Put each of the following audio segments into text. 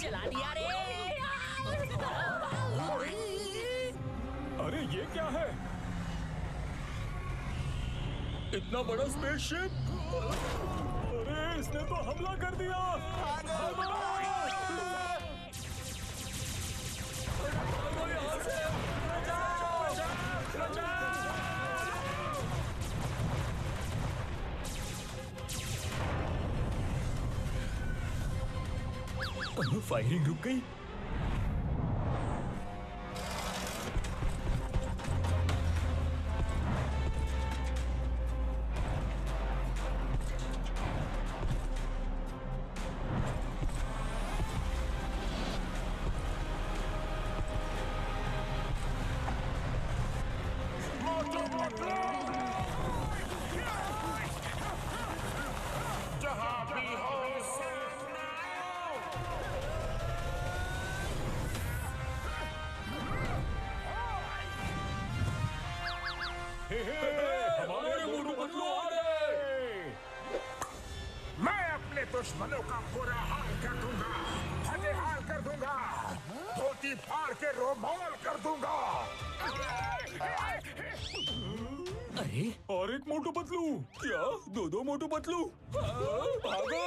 जला दिया रे। अरे ये क्या है? इतना बड़ा स्पेसशिप! अरे इसने तो हमला कर दिया! यहाँ से! फायरिंग रुक गई। जहाँ भी हो हमारे मोटू पतलू आ गए। मैं अपने दुश्मनों का बुरा हाल कर दूंगा, हाल कर दूंगा, धोती फाड़ के रोमाल कर दूंगा। अरे और एक मोटू पतलू? क्या दो मोटू पतलू? भागो!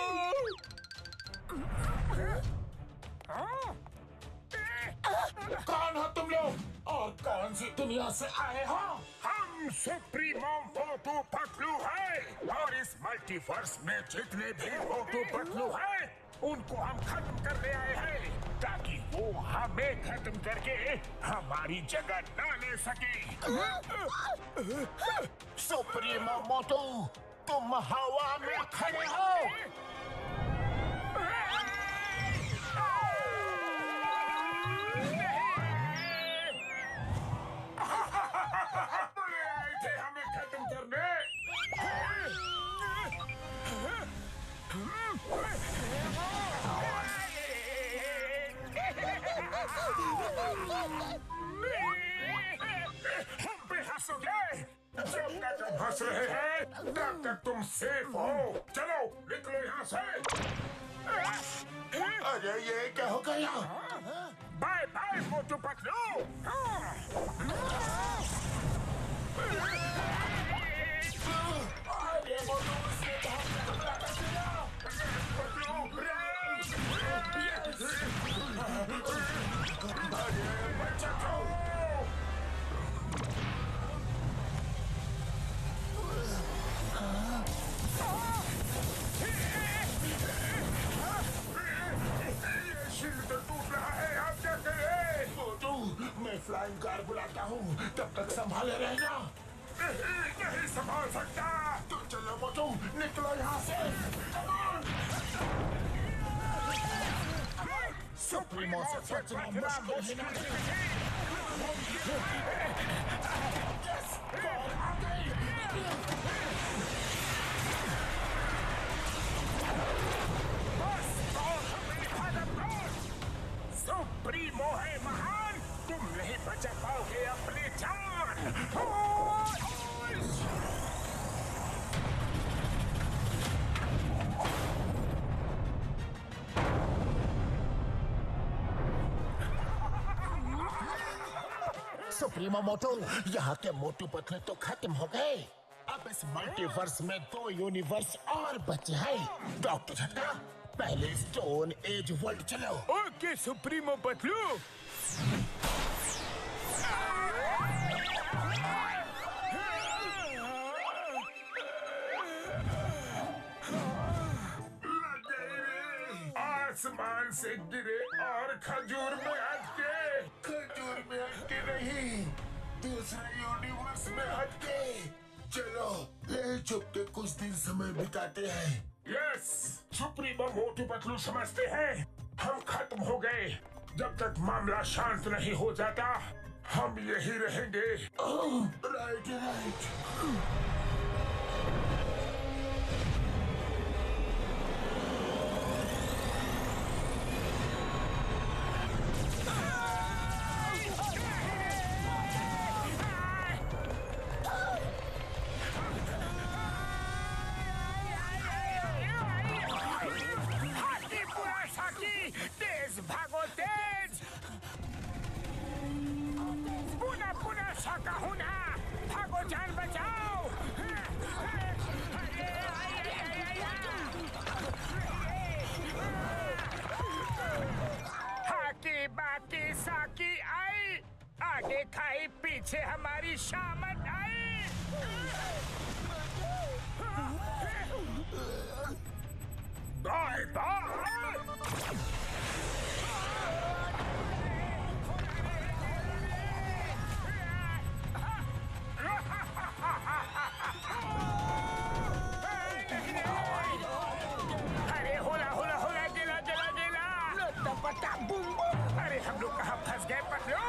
कौन हो तुम लोग और कौन सी दुनिया से आए हो? हम सुप्रीमो मोटू पतलू हैं और इस मल्टीवर्स में जितने भी मोटू पतलू हैं उनको हम खत्म करने आए हैं ताकि वो हमें खत्म करके हमारी जगह ना ले सके। सुप्रीमो मोटू, तुम हवा में खड़े हो। हमें खत्म करने। हम पे हंसोगे? जब तक हम हंस रहे हैं तब तक तुम सेफ हो। चलो निकलो यहाँ से। अरे ये क्या हो गया? Bye bye Motu Patlu. अरे मोटू उसने तो हमसे हमला कर दिया। पतलू अरे बच्चा को शील्ड तो टूट रहा है, आप क्या करें? मोटू, मैं फ्लाइंग कार बुलाता हूँ, तब तक संभाले रहना। नहीं संभाल सकता। तो चलो मोटू, निकलो यहाँ से। सुप्रीमो से बचना मुश्किल है। सुप्रीमो है महान, तुम नहीं बचा पाओगे अपनी जान। सुप्रीमो मोटू, यहाँ के मोटू पतलू तो खत्म हो गए। अब इस मल्टीवर्स में 2 यूनिवर्स और बचे हैं। डॉक्टर झटका, पहले स्टोन एज वर्ल्ड चलो। Okay supremo Patlu. आसमान से गिरे और खजूर में अटके। खजूर में अटके नहीं, दूसरे यूनिवर्स में अटके। चलो ले छुप के कुछ दिन समय बिताते हैं। यस, सुप्रीमो मोटू पतलू समझते हैं हम खत्म हो गए। जब तक मामला शांत नहीं हो जाता हम यही रहेंगे। Right right. तेज भागो तेज। पुनः पुनः शाकाहुना, भागो जान बचाओ। हाकी बाकी साकी आई, आगे खाई पीछे हमारी शामत आई। Bye bye. अरे होला होला होला, गिला गिला गिला। लटपटा बूम बूम। अरे हम लोग कहाँ फंस गए पतलू?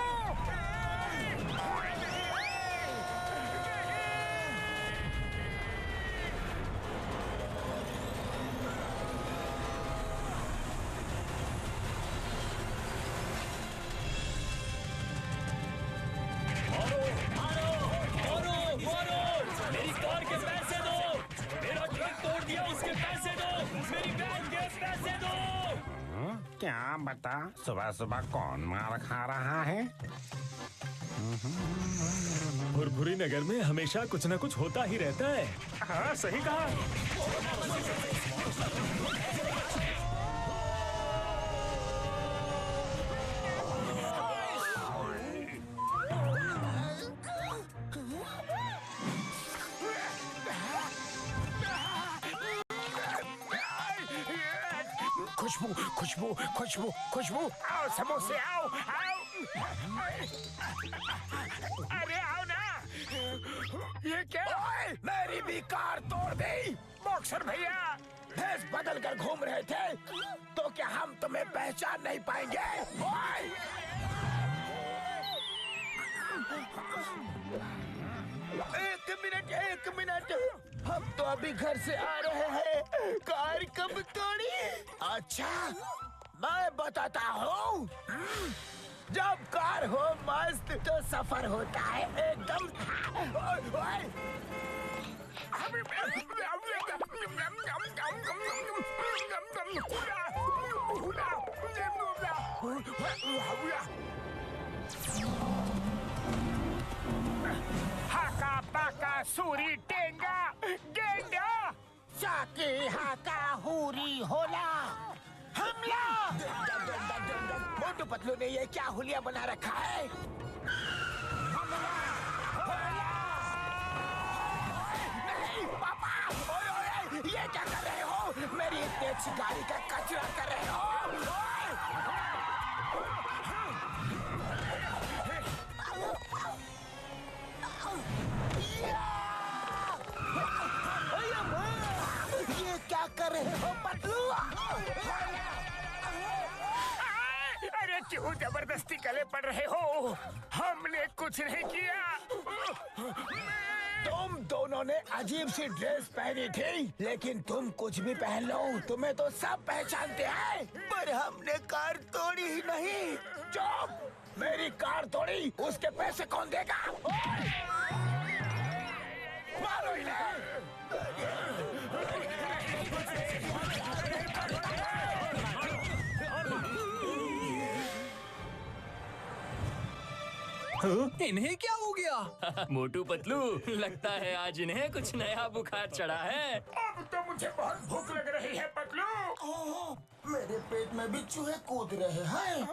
मेरी कार के पैसे दो, मेरा ट्रक तोड़ दिया उसके पैसे दो, मेरी वैन के पैसे दो। क्या बता, सुबह सुबह कौन मार खा रहा है? भुरभुरी नगर में हमेशा कुछ न कुछ होता ही रहता है। हाँ सही कहा। खुशबू खुशबू खुशबू खुशबू, आओ समोसे आओ आओ। अरे आओ ना। ये क्या? मेरी भी कार तोड़ दी। बॉक्सर भैया, भेष बदल कर घूम रहे थे तो क्या हम तुम्हें पहचान नहीं पाएंगे? एक मिनट, हम तो अभी घर से आ रहे हैं। कार कब तोड़ी? अच्छा, मैं बताता हूँ। जब कार हो मस्त तो सफर होता है एकदम। हाका बाका सूरी टेंगा गेंडा, साकी हाका हुरी होला, हमला। मोटू पतलू ने ये क्या हुलिया बना रखा है? नहीं पापा, ओए, ये क्या कर रहे हो? मेरी इतनी अच्छी गाड़ी का कचरा कर रहे हो। ये क्या कर रहे हो पतलू? अरे क्यों जबरदस्ती गले पड़ रहे हो? हमने कुछ नहीं किया। तुम दोनों ने अजीब सी ड्रेस पहनी थी, लेकिन तुम कुछ भी पहन लो, तुम्हें तो सब पहचानते हैं। पर हमने कार तोड़ी ही नहीं। चुप! मेरी कार तोड़ी, उसके पैसे कौन देगा? मारो इन्हें! इन्हें क्या हो गया? मोटू पतलू, लगता है आज इन्हें कुछ नया बुखार चढ़ा है। अब तो मुझे बहुत भूख लग रही है पतलू। मेरे पेट में भी चूहे कूद रहे हैं।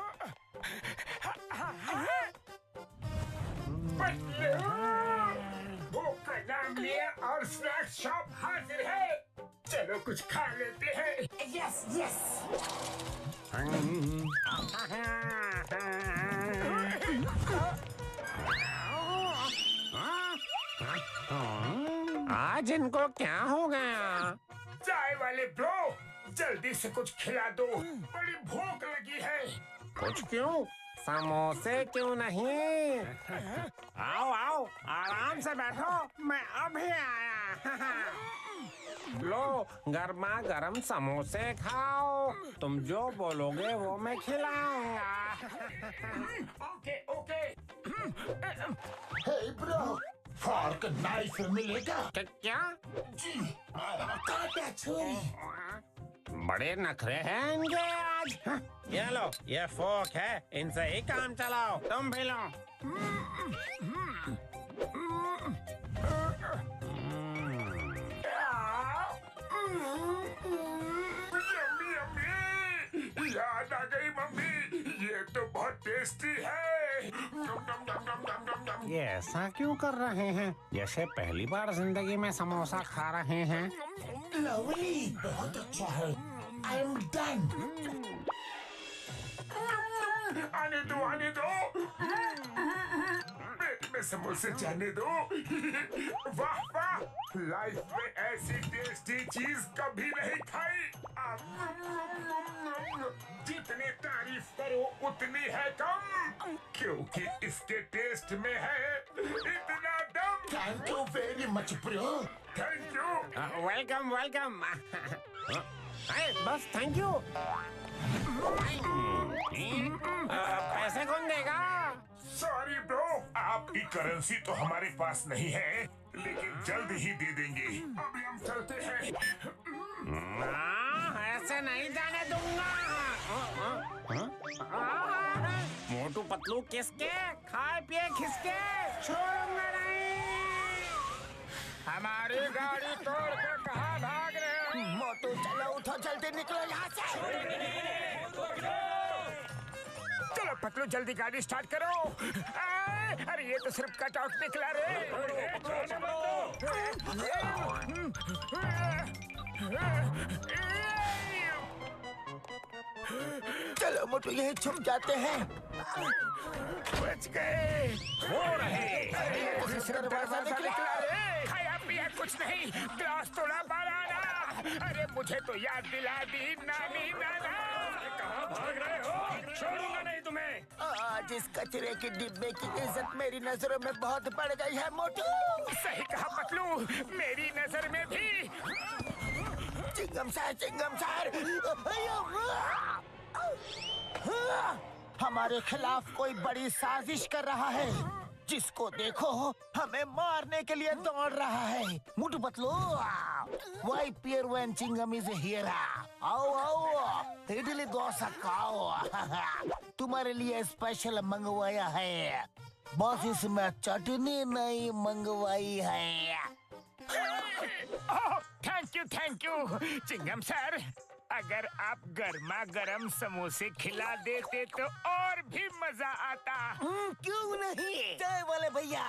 पतलू, भूख का नाम लिया और स्नैक्स शॉप हाजिर है। चलो कुछ खा लेते हैं। Yes yes. आज इनको क्या हो गया? चाय वाले ब्रो, जल्दी से कुछ खिला दो, बड़ी भूख लगी है। कुछ क्यों? समोसे क्यों नहीं? आओ आओ, आराम से बैठो, मैं अभी आया। लो, गर्मा गर्म समोसे खाओ। तुम जो बोलोगे वो मैं खिलाऊंगा। Okay okay. Hey bro, fork knife मिलेगा? क्या? जी, काटा छुरी। बड़े नखरे हैं इनके आज। हाँ, ये लो, ये फोक है, इनसे ही काम चलाओ। तुम भी लो। यम्मी यम्मी, याद आ गई मम्मी, ये तो बहुत टेस्टी है। नम नम नम नम नम नम नम। ये ऐसा क्यों कर रहे हैं जैसे पहली बार जिंदगी में समोसा खा रहे हैं? लवली, बहुत अच्छा है। I am done. आने दो, आने दो। पेट में समोसे जाने दो। वाह वाह, लाइफ में ऐसी टेस्टी चीज कभी नहीं खाई। जितनी तारीफ करो उतनी है कम, क्योंकि इसके टेस्ट में है इतना दम। Thank you very much bro. Thank you. Welcome welcome. बस थैंक यू। पैसे कौन देगा? सॉरी ब्रो, आपकी करेंसी तो हमारे पास नहीं है, लेकिन जल्द ही दे देंगे। अभी हम चलते हैं। ऐसे नहीं जाने दूंगा। मोटू पतलू किसके, खाए पिए खिसके, छोड़ूंगा नहीं। हमारी गाड़ी तोड़ के कहाँ भाग रहे हो? मोटू चलो, उठो, जल्दी निकलो यहाँ से। चलो पतलू, जल्दी गाड़ी स्टार्ट करो। अरे ये तो सिर्फ कट आउट निकला रे। चलो मोटू, यही छुप जाते हैं। बच गए। हो रहे ये तो सिर्फ दरवाजा निकला रे। खाया पिया कुछ नहीं, ग्लास तोड़ा बनाना। अरे मुझे तो याद दिला दी नानी नाना। कहाँ भाग रहे हो? छोड़ूंगा नहीं तुम्हें। आज इस कचरे के डिब्बे की इज्जत मेरी नजरों में बहुत बढ़ गई है मोटू। सही कहा पतलू, मेरी नजर में भी। चिंगम सर, चिंगम सर, हमारे खिलाफ कोई बड़ी साजिश कर रहा है। जिसको देखो हमें मारने के लिए दौड़ रहा है। Motu Patlu, why fear when Chingam is here. आओ आओ, इडली डोसा खाओ। तुम्हारे लिए स्पेशल मंगवाया है। बस इसमें चटनी नहीं मंगवाई है। थैंक यू चिंगम सर। अगर आप गर्मा गर्म समोसे खिला देते तो और भी मजा आता। क्यों नहीं? चाय वाले भैया,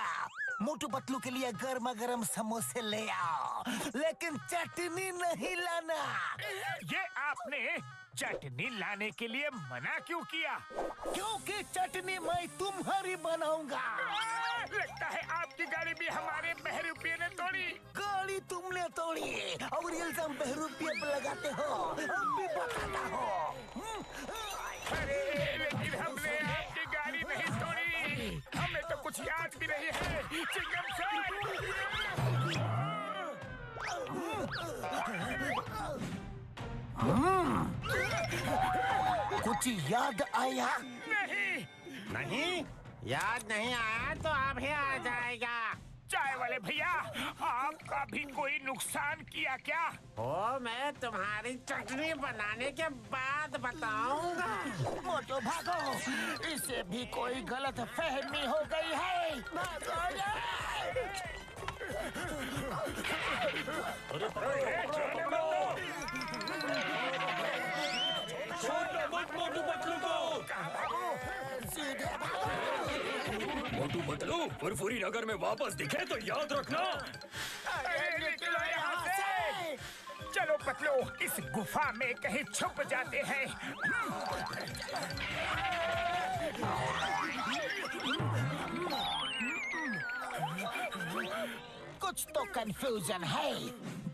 मोटू पतलू के लिए गर्मा गर्म समोसे ले आओ, लेकिन चटनी नहीं लाना। ये आपने चटनी लाने के लिए मना क्यों किया? क्योंकि चटनी मैं तुम्हारी बनाऊंगा। लगता है आपकी गाड़ी भी हमारे बहरूपिये ने तोड़ी। गाड़ी तुमने तोड़ी और इल्जाम बहरूपिये पे लगाते हो। हम भी बताता हो। अरे लेकिन हमने आपकी गाड़ी नहीं तोड़ी। हमें तो कुछ याद भी नहीं है चिंगम सर। कुछ याद आया? नहीं, याद नहीं आया तो अभी आ जाएगा। चाय वाले भैया, आपका भी कोई नुकसान किया क्या? वो मैं तुम्हारी चटनी बनाने के बाद बताऊंगा। मोटो भागो, इसे भी कोई गलत फहमी हो गई है। भागो मोटू पतलू को। सीधे भागो। मोटू पतलू फुरफुरी नगर में वापस दिखे तो याद रखना। अरे निकलो यहाँ से। चलो पतलू, इस गुफा में कहीं छुप जाते हैं। कुछ तो कंफ्यूजन है।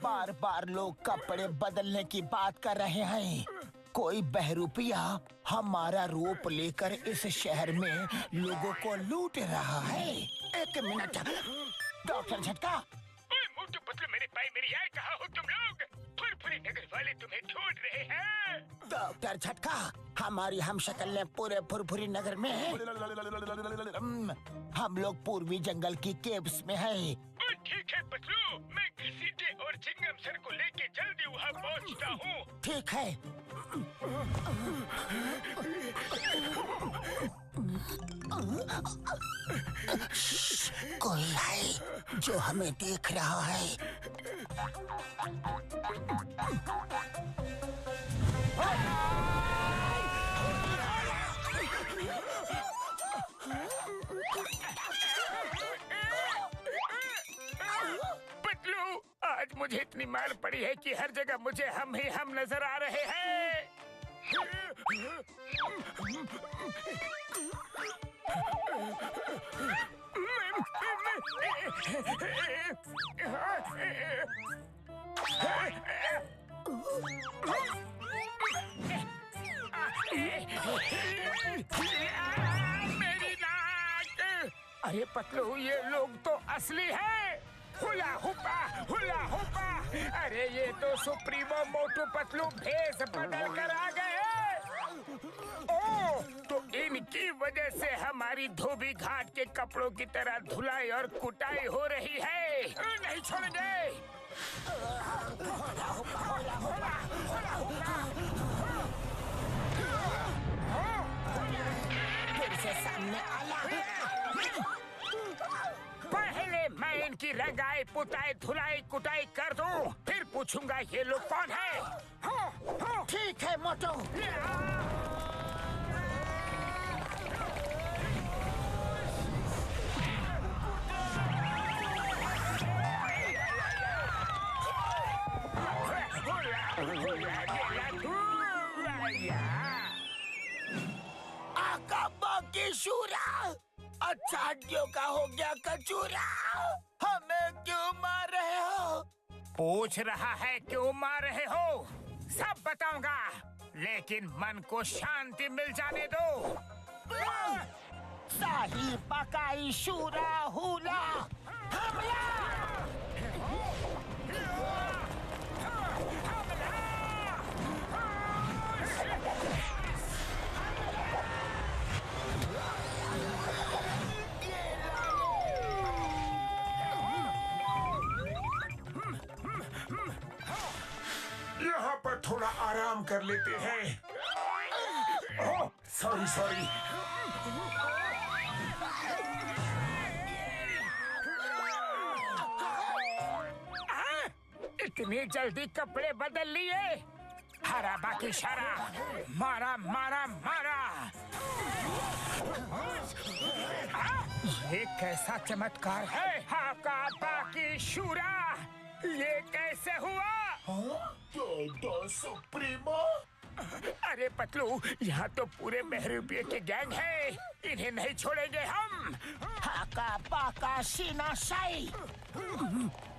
बार बार लोग कपड़े बदलने की बात कर रहे हैं। कोई बहरूपिया हमारा रूप लेकर इस शहर में लोगों को लूट रहा है। एक मिनट, डॉक्टर झटका। मोटू पतलू, मेरे भाई मेरी यार, कहाँ हो तुम लोग? फुरफुरी नगर वाले तुम्हें ढूंढ रहे हैं। डॉक्टर झटका, हमारी हम शक्ल ने पूरे फुरफुरी नगर में है। हम लोग पूर्वी जंगल की केव्स में हैं। ठीक है पतलू, मैं घसीटे और चिंगम सर को लेके जल्दी वहाँ पहुँचता हूँ। ठीक है। कोई है जो हमें देख रहा है। पतलू, आज मुझे इतनी मार पड़ी है कि हर जगह मुझे हम ही हम नजर आ रहे हैं। मेरी नाक! अरे पतलू, ये लोग तो असली है। Hula हुपा, hula हुपा। अरे ये तो सुप्रीमो मोटू पतलू भेष बदल कर आ गए। ओ, तो इनकी वजह से हमारी धोबी घाट के कपड़ों की तरह धुलाई और कुटाई हो रही है। नहीं छोड़ेंगे। फिर से सामने आया। पहले मैं इनकी रंगाई पुताई धुलाई कुटाई कर दूं, फिर पूछूंगा ये लोग कौन है। ठीक है मोटू। आका बाकी शूरा, अच्छा हड्डियों का हो गया कचूरा। हमें क्यों मार रहे हो? पूछ रहा है क्यों मार रहे हो? सब बताऊंगा, लेकिन मन को शांति मिल जाने दो। शाही पकाई शूरा हुला हमला। यहाँ पर थोड़ा आराम कर लेते हैं। ओह, सॉरी सॉरी। इतनी जल्दी कपड़े बदल लिए? हरा बाकी शरा, मारा मारा मारा। ये कैसा चमत्कार है? हाका बाकी शूरा, ये कैसे हुआ? तो सुप्रीमो। अरे पतलू, यहाँ तो पूरे महरूबिये के गैंग है, इन्हें नहीं छोड़ेंगे हम। हाका पाका शीना शाई।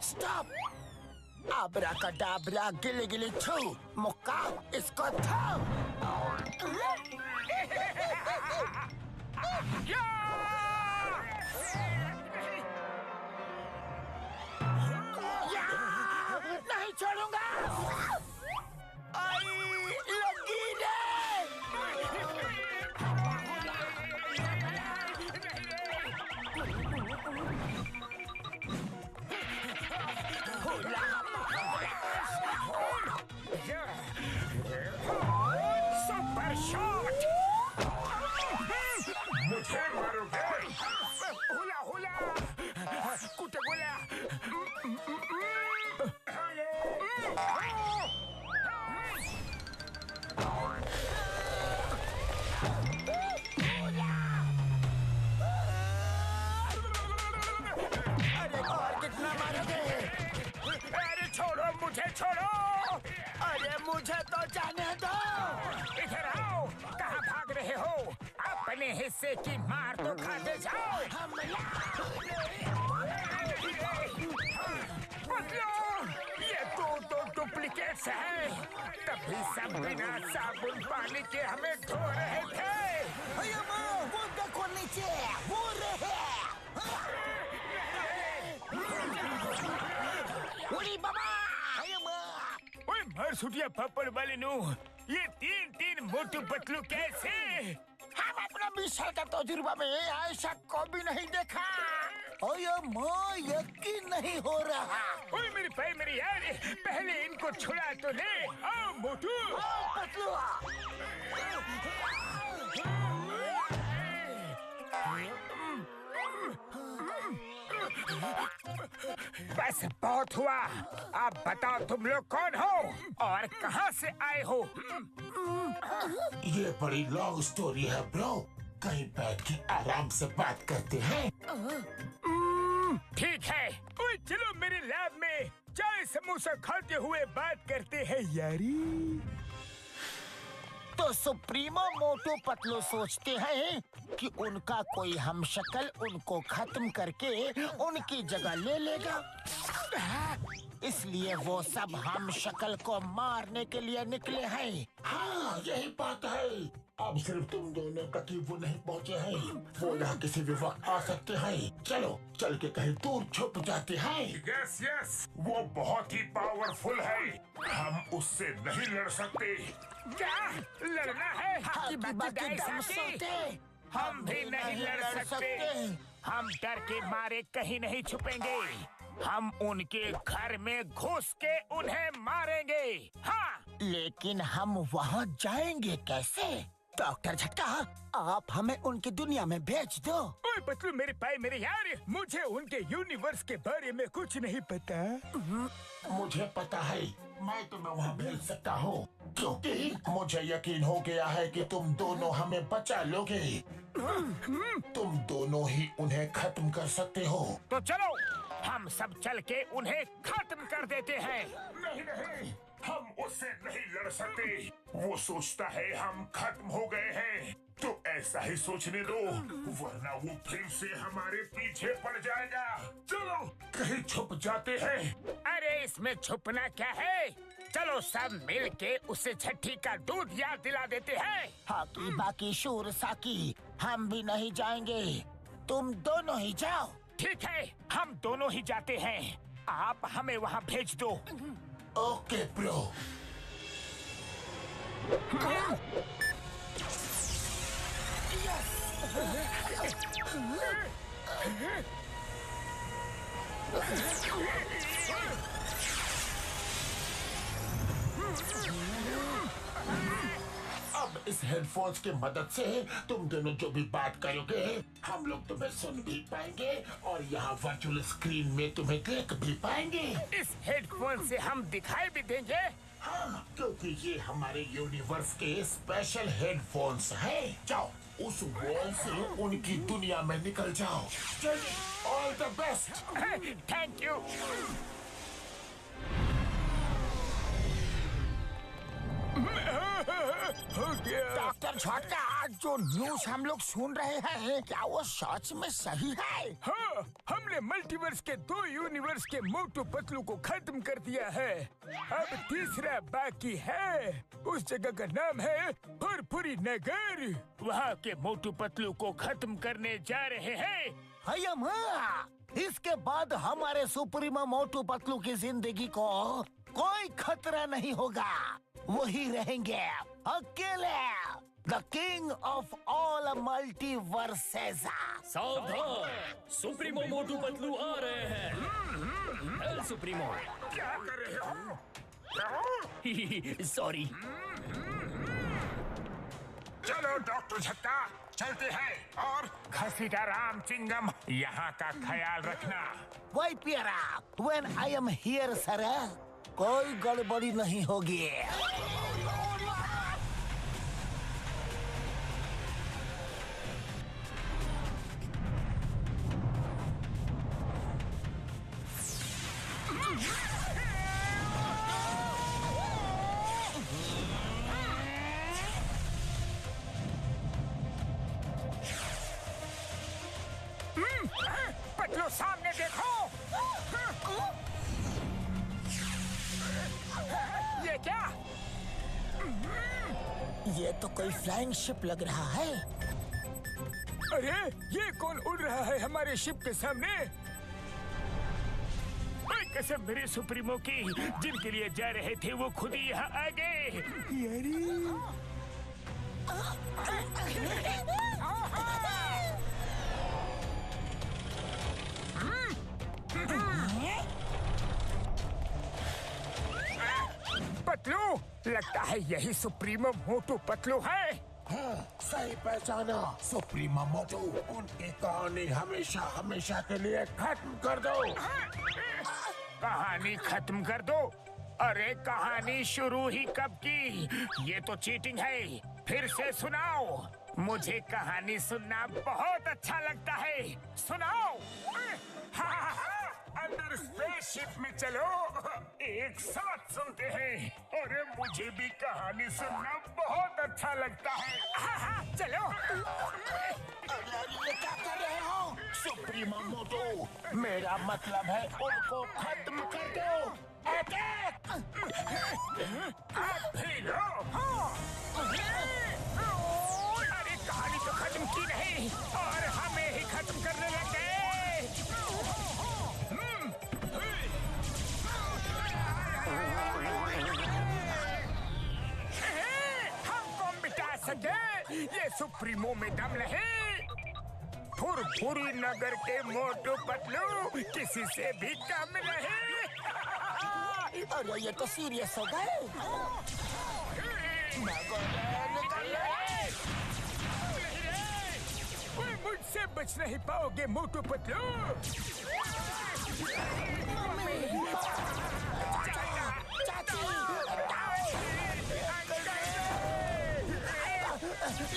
स्टॉप। आबरा का डाबरा गिली गिली छू मुक्का इसको थाम। नहीं छोड़ूंगा। आई लगी रे। Super shot. मुझे मारोगे? हुला हुला, कुटगुला। अरे और कितना मारोगे? अरे छोड़ो, मुझे छोड़ो। अरे मुझे तो जाने दो। इधर आओ, कहाँ भाग रहे हो? अपने हिस्से की मार तो खाते जाओ। ये तो डुप्लीकेट्स हैं। तभी सब बिना साबुन पानी के हमें धो रहे थे। वो देखो नीचे, वो रहे। उड़ी बाबा। ओए मर सुटिया पप्पड़ वाले नु, ये तीन मोटू पतलू कैसे? हम अपना 20 साल का तजुर्बा में ऐसा कभी नहीं देखा। ओए माँ, यकीन नहीं हो रहा। ओए मेरी भाई मेरी यार, पहले इनको छुड़ा तो ले। आओ मोटू। पतलू बस बहुत हुआ। अब बताओ तुम लोग कौन हो और कहाँ से आए हो? ये बड़ी लॉन्ग स्टोरी है ब्रो। कहीं बैठ के आराम से बात करते हैं। ठीक है। ओए चलो मेरे लैब में चाय समोसा खाते हुए बात करते हैं यारी। तो सुप्रीमो मोटू पतलू सोचते हैं कि उनका कोई हमशक्ल उनको खत्म करके उनकी जगह ले लेगा, इसलिए वो सब हमशक्ल को मारने के लिए निकले हैं। हाँ, यही बात है। अब सिर्फ तुम दोनों तक ही वो नहीं पहुँचे हैं। वो यहाँ किसी भी वक्त आ सकते हैं। चलो चल के कहीं दूर छुप जाते हैं। यस यस, वो बहुत ही पावरफुल है। हम उससे नहीं लड़ सकते। क्या लड़ना है? बाकी दम सोते। हम भी नहीं लड़ सकते। हम डर के मारे कहीं नहीं छुपेंगे। हम उनके घर में घुस के उन्हें मारेंगे। हाँ, लेकिन हम वहाँ जाएंगे कैसे? डॉक्टर झटका, आप हमें उनकी दुनिया में भेज दो। ओए पतलू मेरे भाई मेरे यार, मुझे उनके यूनिवर्स के बारे में कुछ नहीं पता। मुझे पता है, मैं तुम्हें वहाँ भेज सकता हूँ, क्योंकि मुझे यकीन हो गया है कि तुम दोनों हमें बचा लोगे। तुम दोनों ही उन्हें खत्म कर सकते हो। तो चलो हम सब चल के उन्हें खत्म कर देते हैं। नहीं नहीं, हम उससे नहीं लड़ सकते। वो सोचता है हम खत्म हो गए हैं, तो ऐसा ही सोचने दो, वरना वो फिर से हमारे पीछे पड़ जाएगा। चलो कहीं छुप जाते हैं। अरे इसमें छुपना क्या है? चलो सब मिल के उसे छठी का दूध याद दिला देते हैं। हाकी बाकी शूर साकी, हम भी नहीं जाएंगे, तुम दोनों ही जाओ। ठीक है, हम दोनों ही जाते हैं। आप हमें वहाँ भेज दो। Okay bro. अब इस हेडफोन्स की मदद से तुम दोनों जो भी बात करोगे हम लोग तुम्हें सुन भी पाएंगे और यहाँ वर्चुअल स्क्रीन में तुम्हें देख भी पाएंगे। इस हेडफोन से हम दिखाई भी देंगे। हाँ, क्योंकि ये हमारे यूनिवर्स के स्पेशल हेडफोन्स हैं। जाओ उस वॉल से उनकी दुनिया में निकल जाओ। चलिए, all the best. Thank you. Doctor झटका, आज जो न्यूज हम लोग सुन रहे हैं, क्या वो सच में सही है? हाँ, हमने मल्टीवर्स के 2 यूनिवर्स के मोटू पतलू को खत्म कर दिया है। अब तीसरा बाकी है। उस जगह का नाम है फुरफुरी नगर। वहाँ के मोटू पतलू को खत्म करने जा रहे हैं। इसके बाद हमारे सुप्रीमो मोटू पतलू की जिंदगी को कोई खतरा नहीं होगा। वही रहेंगे अकेले, the king of all multiverses. सावधान, सुप्रीमो मोटू पतलू आ रहे हैं। L supremo. क्या कर रहे हो? सॉरी। चलो डॉक्टर झक्का, चलते हैं। और घसीटा राम चिंगम, यहाँ का ख्याल रखना। वही प्यारा, when I am here sir, कोई गड़बड़ी नहीं होगी। पतलू सामने देखो। ये क्या? ये तो कोई फ्लाइंग शिप लग रहा है। अरे ये कौन उड़ रहा है हमारे शिप के सामने? कसम मेरे सुप्रीमो की, जिनके लिए जा रहे थे वो खुद ही यहाँ आ गए। लगता है यही सुप्रीमो मोटू पतलू है। हाँ, सही पहचाना। सुप्रीमो मोटू, उनकी कहानी हमेशा हमेशा के लिए खत्म कर दो। कहानी खत्म कर दो? अरे कहानी शुरू ही कब की? ये तो चीटिंग है। फिर से सुनाओ। मुझे कहानी सुनना बहुत अच्छा लगता है। सुनाओ। अंदर स्पेसशिप में चलो, एक साथ सुनते हैं। अरे मुझे भी कहानी सुनना बहुत अच्छा लगता है। चलो। ये क्या कर रहे हो? सुप्रीमो मोटू, मेरा मतलब है उनको खत्म कर दो। अटैक! भी लो। अरे कहानी तो खत्म की नहीं और हमें ही खत्म करने लग गए। हमको मिटा सके ये सुप्रीमो में दम नहीं। फुरफुरी नगर के मोटू पतलू किसी से भी कम नहीं। अरे ये तो सीरियस हो गए। मुझसे बच नहीं पाओगे मोटू पतलू।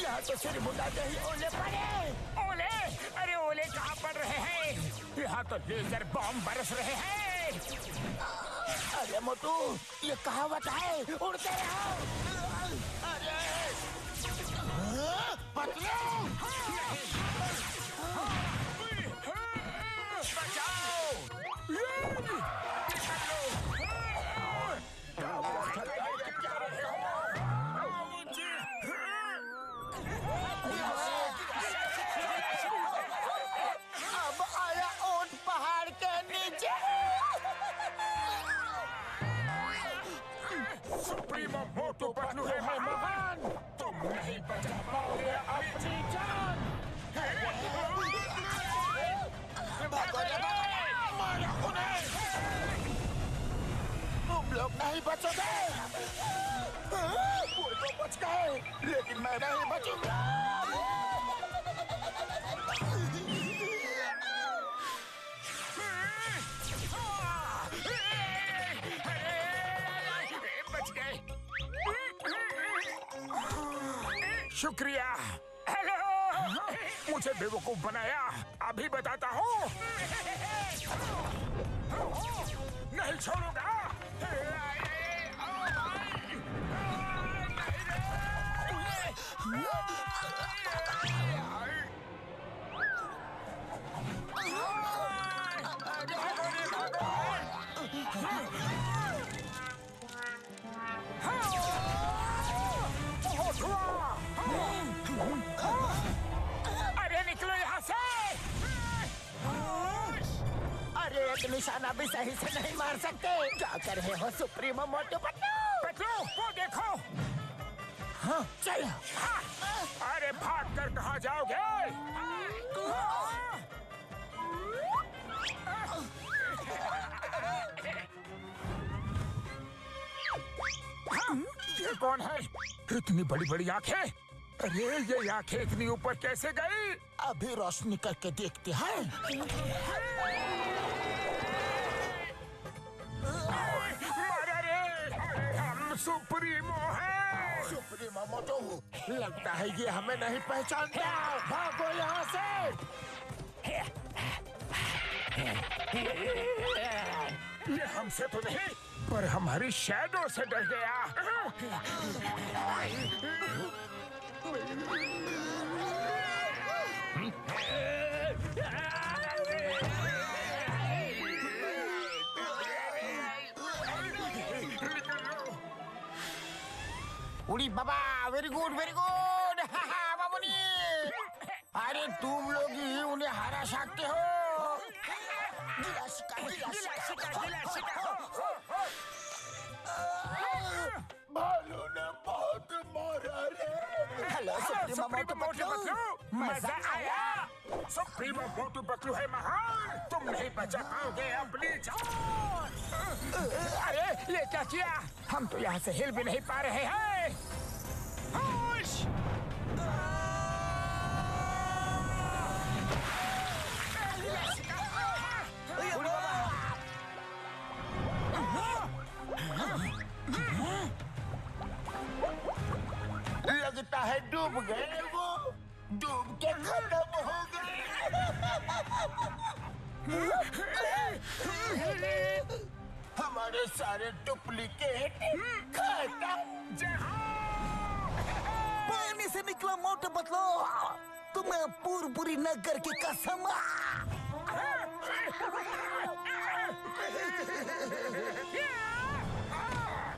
यहाँ तो सिर मुंडाते ही ओले पड़े। ओले? अरे ओले कहाँ पड़ रहे हैं? यहाँ तो लेजर बॉम्ब बरस रहे हैं। अरे मोटू, ये कहावत है, उड़ते रहो। अरे पतलू, अब आया ऊंट पहाड़ के नीचे। सुप्रीमो मोटू पतलू है महान। तुम नहीं बचा पाओगे अपनी जान। तुम लोग नहीं बचोगे। वो तो बच गए, लेकिन मैं नहीं बचूंगा। बच गए। शुक्रिया। हेलो, मुझे बेवकूफ बनाया। अभी बताता हूँ। नहीं छोड़ूंगा। अरे निकलो यहाँ से। अरे एक निशाना भी सही से नहीं मार सकते। क्या कर रहे हो सुप्रीमो मोटू पतलू? पतलू, वो देखो। हाँ, चलो। अरे भाग कर कहाँ जाओगे? ये कौन है? इतनी बड़ी बड़ी आंखें। अरे ये आंखें इतनी ऊपर कैसे गई? अभी रोशनी करके देखते हैं। अरे हम सुप्रीमो हैं। सुप्रीमो मोटू, लगता है ये हमें नहीं पहचानता। भागो यहाँ से। ये हमसे तो नहीं, पर हमारी शैडो से डर गया। उड़ी बाबा, वेरी गुड वेरी गुड। बाबूनी, अरे तुम लोग ही उन्हें हरा सकते हो। गिला शिका। भालू ने बहुत मारा रे। हेलो सुप्रीमो मोटू पतलू, मजा आया। सुप्रीमो मोटू पतलू है महान, तुम नहीं बचा पाओगे अपनी जान। अरे ये क्या किया? हम तो यहाँ से हिल भी नहीं पा रहे हैं। होश! लगता है डूब गए वो, डूब के खत्म हो गए। हमारे सारे डुप्लीकेट खत्म। पानी से निकला मोटू पतलू, तुम्हें पूरी नगर की कसम।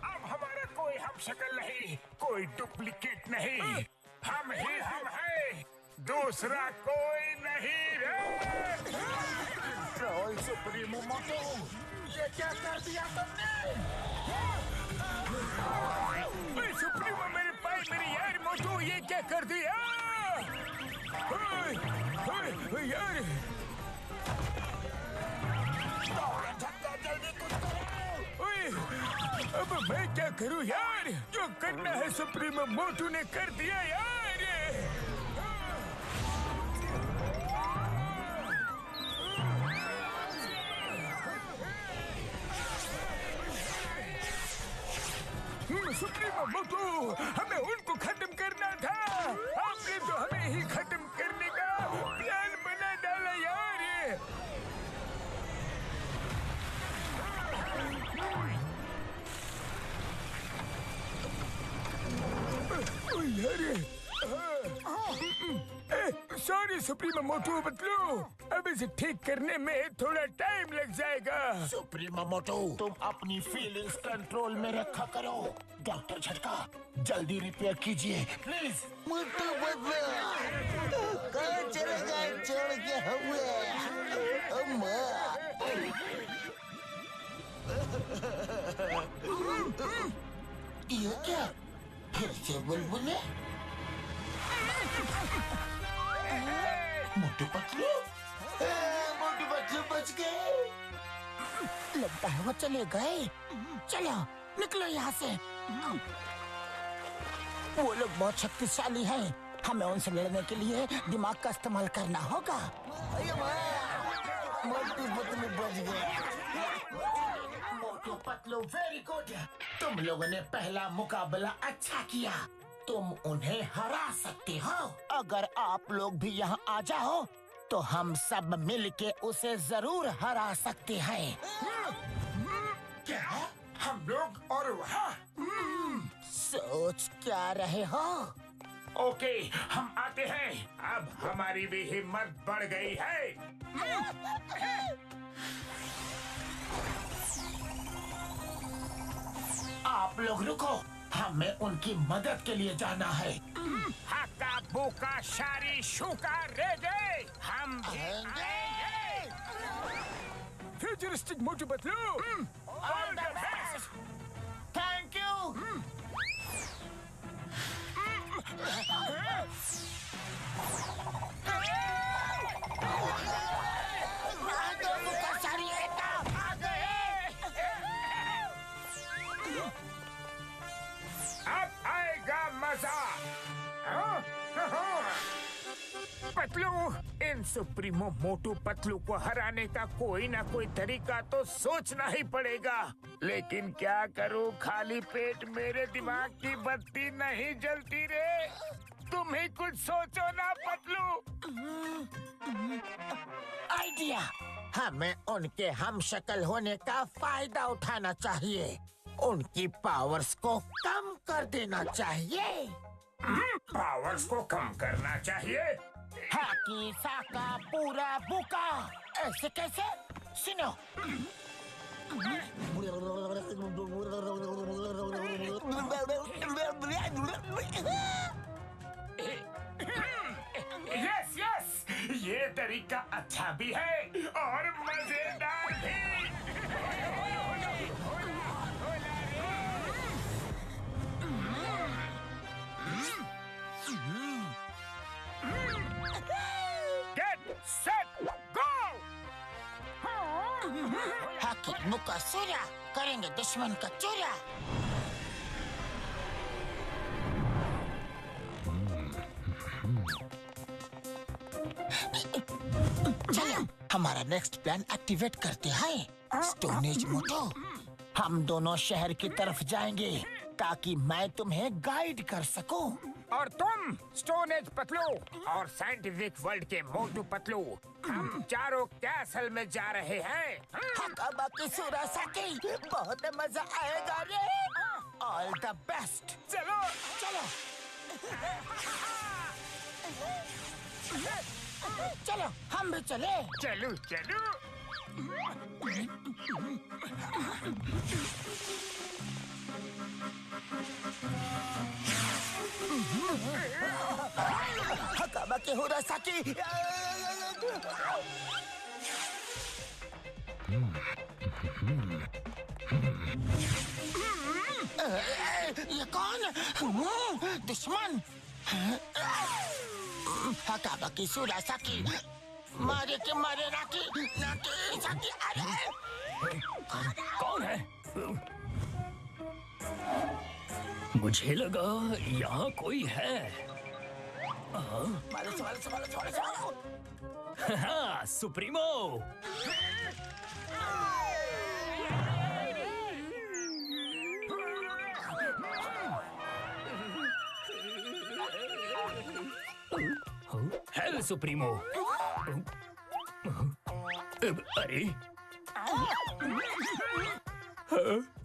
अब हमारा कोई हम शक्ल नहीं, कोई डुप्लीकेट नहीं, हम ही हम हैं, दूसरा कोई नहीं रे। ट्रोल सुप्रीमो मोटू, ये क्या कर दिया तुमने? सुप्रीमो मेरे भाई, मेरी यार मोटू, ये क्या कर दिया? यार जल्दी कुछ करो। अब मैं क्या करूं यार? जो करना है सुप्रीमो मोटू ने कर दिया यार। सुप्रीमो मोटू, हमें उनको खत्म करना था। आपने तो हमें ही खत्म करने का प्लान बना डाला यार। सॉरी सुप्रीमो मोटू पतलू, अब इसे ठीक करने में थोड़ा टाइम लग जाएगा। सुप्रीमो मोटू, तुम अपनी फीलिंग्स कंट्रोल में रखा करो। डॉक्टर झटका, जल्दी रिपेयर कीजिए प्लीज। मोटू पतलू कहाँ चले गए छोड़ के हुए? ये क्या? फिर से बुलबुले? मोटू पतलू, मोटू पतलू बच गए। लगता है वो चले गए। चलो निकलो यहाँ से। वो लोग बहुत शक्तिशाली हैं, हमें उनसे लड़ने के लिए दिमाग का इस्तेमाल करना होगा। मोटू पतलू बच गए। मोटू पतलू वेरी गुड, तुम लोगों ने पहला मुकाबला अच्छा किया। तुम उन्हें हरा सकते हो। अगर आप लोग भी यहाँ आ जाओ तो हम सब मिलके उसे जरूर हरा सकते हैं। क्या? हम लोग और वहाँ? सोच क्या रहे हो? ओके, हम आते हैं। अब हमारी भी हिम्मत बढ़ गई है। आप लोग रुको, हमें उनकी मदद के लिए जाना है। हक्का बुका शारी शुका रेगे, हम भी आएंगे। Futuristic Motu Patlu, all the best. Thank you. अब आएगा मजा। पतलू, इन सुप्रीमो मोटू पतलू को हराने का कोई ना कोई तरीका तो सोचना ही पड़ेगा। लेकिन क्या करूं, खाली पेट मेरे दिमाग की बत्ती नहीं जलती रे। तुम ही कुछ सोचो ना पतलू। आइडिया, हमें उनके हम शक्ल होने का फायदा उठाना चाहिए। उनकी पावर्स को कम कर देना चाहिए। पावर्स को कम करना चाहिए? हाकी साका पूरा बुका, ऐसे कैसे? सुनो, यस यस, ये तरीका अच्छा भी है और मजेदार भी। की मुका सूरा करेंगे दुश्मन का चूरा। चलो हमारा नेक्स्ट प्लान एक्टिवेट करते हैं। स्टोन एज मोटो, हम दोनों शहर की तरफ जाएंगे ताकि मैं तुम्हें गाइड कर सकूं। और तुम स्टोन एज पतलू और साइंटिफिक वर्ल्ड के मोटू पतलू, हम चारों कैसल में जा रहे हैं। हकाबा की सुरासाकी, बहुत मजा आएगा रे। All the best. चलो चलो चलो हम भी चले। चलो चलो। हकाबा की हुरासाकी। ये कौन? दुश्मन। हकाबा की सुरासाकी, मारे के मारे नाकी नाकी साकी। अरे कौन है? मुझे लगा यहाँ कोई है। मारो मारो मारो मारो। हाँ, सुप्रीमो। Hello supremo. अरे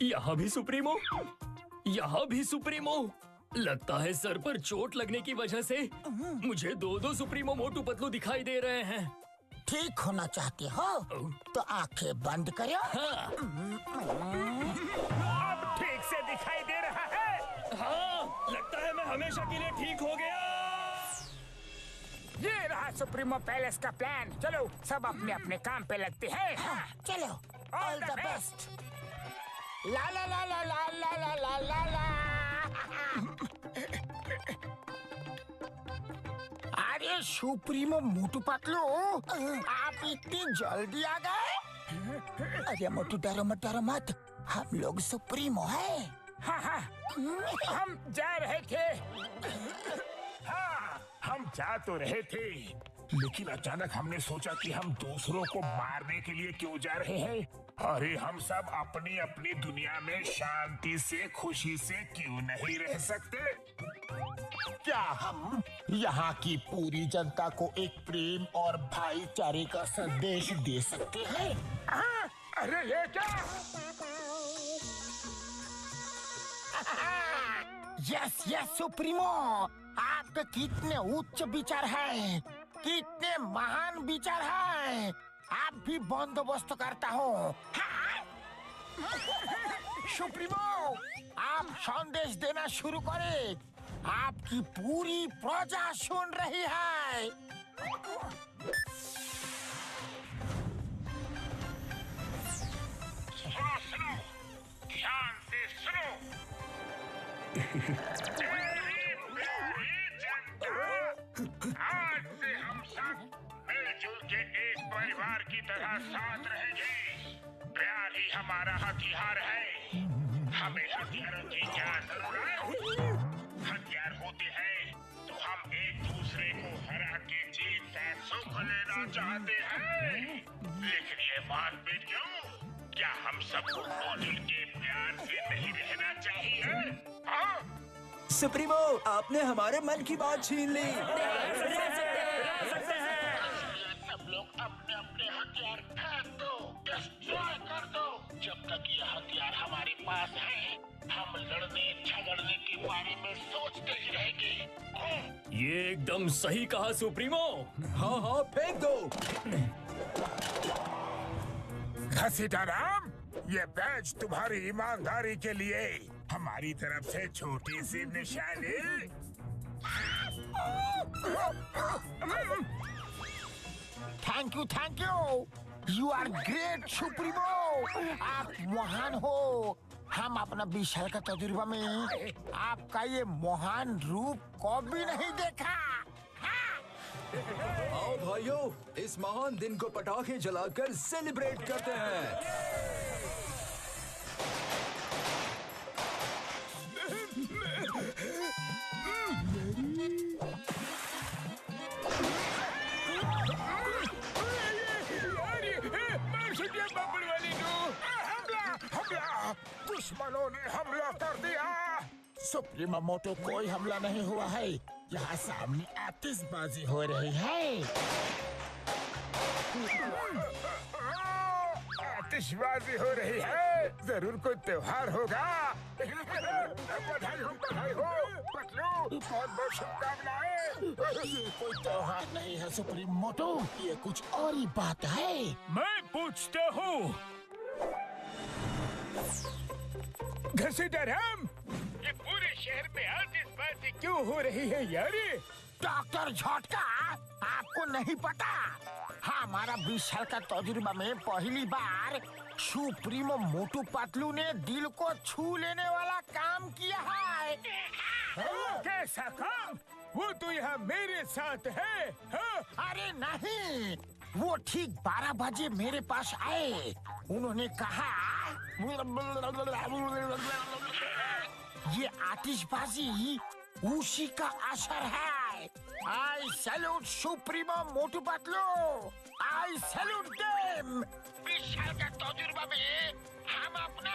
यहाँ भी सुप्रीमो, यहाँ भी सुप्रीमो। लगता है सर पर चोट लगने की वजह से मुझे दो सुप्रीमो मोटू पतलू दिखाई दे रहे हैं। ठीक होना चाहते हो तो आंखें बंद करो। हाँ, अब ठीक से दिखाई दे रहा है। हाँ, लगता है मैं हमेशा के लिए ठीक हो गया। ये रहा सुप्रीमो पैलेस का प्लान। चलो सब अपने अपने काम पे लगते हैं। चलो ऑल द बेस्ट। ला ला ला ला ला ला ला ला ला। अरे सुप्रीमो मोटू पतलू, आप इतनी जल्दी आ गए? अरे मोटू डरो मत, हम लोग सुप्रीमो हैं। हाँ हाँ, हम जा रहे थे। हाँ, हम जा तो रहे थे, लेकिन अचानक हमने सोचा कि हम दूसरों को मारने के लिए क्यों जा रहे हैं। अरे हम सब अपनी अपनी दुनिया में शांति से खुशी से क्यों नहीं रह सकते? क्या हम यहाँ की पूरी जनता को एक प्रेम और भाईचारे का संदेश दे सकते हैं? हाँ, अरे ये क्या? यस यस सुप्रीमो, आपके कितने उच्च विचार हैं, कितने महान विचार हैं। आप भी बंदोबस्त करता हूँ। सुप्रीमो, आप संदेश देना शुरू करें। आपकी पूरी प्रजा सुन रही है। सुनो, ध्यान से सुनो। आज से हम सब मिलजुल के एक परिवार की तरह साथ रहेंगे। प्यार ही हमारा हथियार है। हमें हथियारों की क्या जरूरत? हथियार होते हैं तो हम एक दूसरे को हरा के जीत का सुख लेना चाहते हैं। लेकिन ये बात भी क्यों? क्या हम सबको मिलजुल के प्यार से नहीं रहना चाहिए? हाँ? सुप्रीमो, आपने हमारे मन की बात छीन ली। सब लोग अपने अपने हथियार फेंक दो, डिस्ट्रॉय कर दो। जब तक ये हथियार हमारे पास है, हम लड़ने झगड़ने के बारे में सोचते ही रहेंगे। ये एकदम सही कहा सुप्रीमो। हाँ हाँ, फेंक दो। घसीटाराम, ये बैज तुम्हारी ईमानदारी के लिए हमारी तरफ से छोटी सी निशानी। Thank you. You are great supremo, आप महान हो। हम अपना 20 साल का तजुर्बा में आपका ये महान रूप कभी नहीं देखा। आओ भाइयों, इस महान दिन को पटाखे जलाकर सेलिब्रेट करते हैं। सुप्रीमो मोटू कोई हमला नहीं हुआ है। यहाँ सामने आतिशबाजी हो रही है। आतिशबाजी हो रही है, जरूर कोई त्योहार होगा। बधाई हो पतलू, बहुत बहुत शुभकामनाएं। ये कोई त्योहार नहीं है सुप्रीम मोटू, ये कुछ और ही बात है। मैं पूछता हूँ घसीटा राम, ये पूरे शहर में आतिशबाजी क्यों हो रही है यारी? डॉक्टर झटका, आपको नहीं पता? हमारा 20 साल का तजुर्बा में पहली बार सुप्रीमो मोटू पतलू ने दिल को छू लेने वाला काम किया है। कैसा काम? वो तो यहाँ मेरे साथ है। हाँ? अरे नहीं, वो ठीक 12 बजे मेरे पास आए। उन्होंने कहा ये आतिशबाजी उसी का असर है। आई सैल्यूट सुप्रीमो मोटू पतलू, आई सैल्यूट देम। 20 साल का तजुर्बा में हम अपना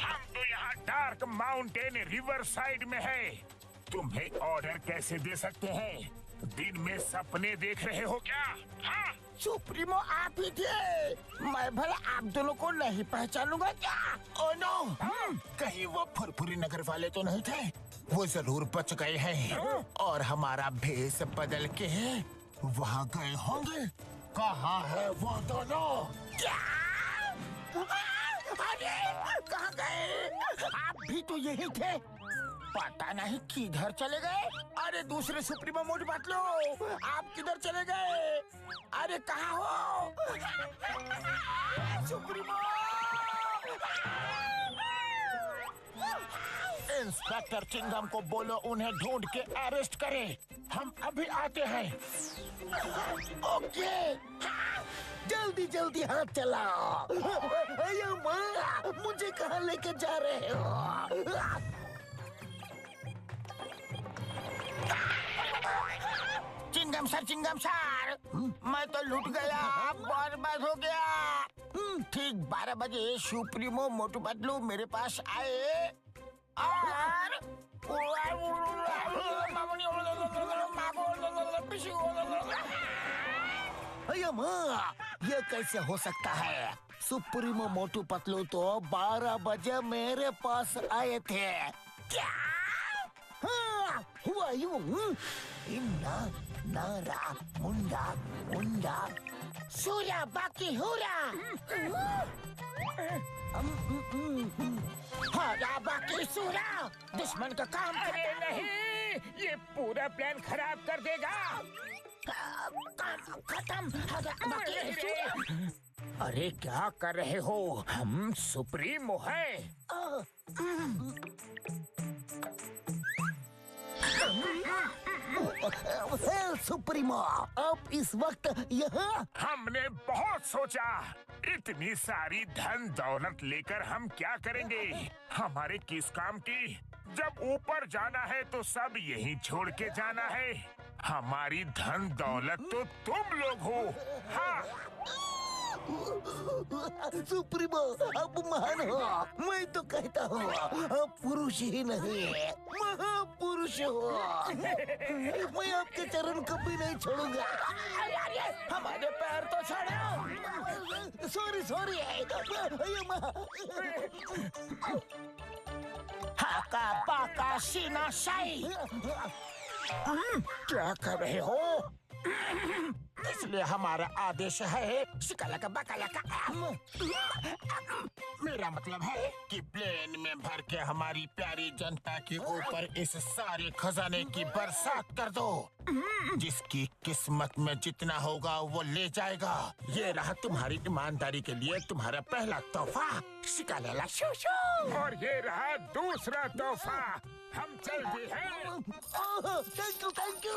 हम तो यहाँ डार्क माउंटेन रिवर साइड में है। तुम्हें ऑर्डर कैसे दे सकते हैं? दिन में सपने देख रहे हो क्या? हाँ? सुप्रीमो आप ही थे। मैं भला आप दोनों को नहीं पहचानूंगा क्या? ओ नो, कहीं वो फुरफुरी नगर वाले तो नहीं थे? वो जरूर बच गए हैं और हमारा भेष बदल के वहाँ गए होंगे। कहाँ है वो दोनों? क्या? अरे कहाँ गए? आप भी तो यही थे। पता नहीं किधर चले गए। अरे दूसरे सुप्रीमो मोटू पतलू, आप किधर चले गए? अरे कहाँ हो सुप्रीमो? इंस्पेक्टर चिंगम को बोलो उन्हें ढूंढ के अरेस्ट करे। हम अभी आते हैं। ओके, जल्दी जल्दी हाथ चलाओ। मुझे कहाँ लेके जा रहे हो? चिंगम सर, मैं तो लूट गया, बर्बाद हो गया। ठीक 12 बजे सुप्रीमो मोटू पतलू मेरे पास आए और ये कैसे हो सकता है? सुप्रीमो मोटू पतलू तो 12 बजे मेरे पास आए थे। क्या हुआ? यूं इन्ना नारा मुंडा मुंडा सूरा बाकी हुरा हारा बाकी सूरा दुश्मन का काम। अरे नहीं, ये पूरा प्लान खराब कर देगा। काम खत्म, हारा बाकी सूरा। अरे क्या कर रहे हो? हम सुप्रीमो हैं। सुप्रीमो, आप इस वक्त यहाँ? हमने बहुत सोचा, इतनी सारी धन दौलत लेकर हम क्या करेंगे? हमारे किस काम की? जब ऊपर जाना है तो सब यहीं छोड़ के जाना है। हमारी धन दौलत तो तुम लोग हो। हाँ। सुप्रीमो, आप महान हो। मैं तो कहता हूँ आप पुरुष ही नहीं, महापुरुष हो। मैं आपके चरण कभी नहीं छोड़ूंगा। हमारे पैर तो छोड़ो। सॉरी हाका पाका सीना साई। क्या कर रहे हो? इसलिए हमारा आदेश है शिकालाका बाकालाका। मेरा मतलब है कि प्लेन में भर के हमारी प्यारी जनता के ऊपर इस सारे खजाने की बरसात कर दो। जिसकी किस्मत में जितना होगा वो ले जाएगा। ये रहा तुम्हारी ईमानदारी के लिए तुम्हारा पहला तोहफा। शिकालाला शूशू। और ये रहा दूसरा तोहफा। हम चलते हैं। Thank you.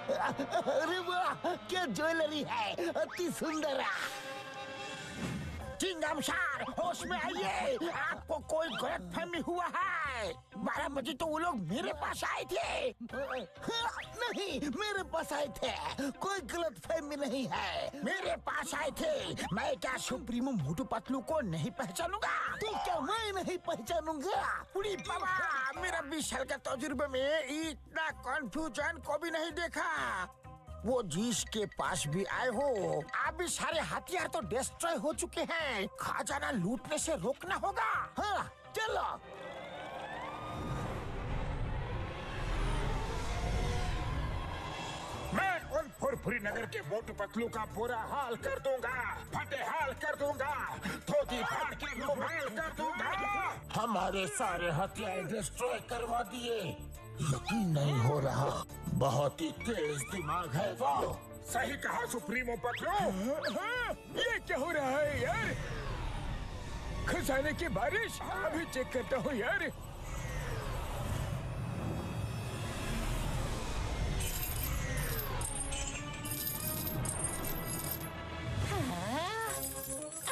अरे वाह, क्या ज्वेलरी है, अति सुंदर। चिंगम सर, होश में आइए, आपको कोई गलतफहमी हुआ है। 12 बजे तो वो लोग मेरे पास आए थे। नहीं, मेरे पास आए थे, कोई गलतफहमी नहीं है। मेरे पास आए थे। मैं क्या सुप्रीमो मोटू पतलू को नहीं पहचानूंगा? तो क्या मैं नहीं पहचानूंगा? उड़ी बाबा, मेरा 20 साल का तजुर्बे में इतना कंफ्यूजन को भी नहीं देखा। वो जिसके पास भी आए हो, अभी सारे हथियार तो डिस्ट्रॉय हो चुके हैं। खजाना लूटने से रोकना होगा। हाँ, चलो। मैं उन फुरफुरी नगर के मोटू पतलू का बुरा हाल कर दूंगा, फटे हाल कर दूंगा, धोती फाड़ के रुमाल कर दूंगा। हमारे सारे हथियार डिस्ट्रॉय करवा दिए। यकीन नहीं हो रहा, बहुत ही तेज दिमाग है वो। सही कहा सुप्रीमो पतलू। ये क्या हो रहा है यार? खजाने की बारिश। अभी चेक करता हूँ यार।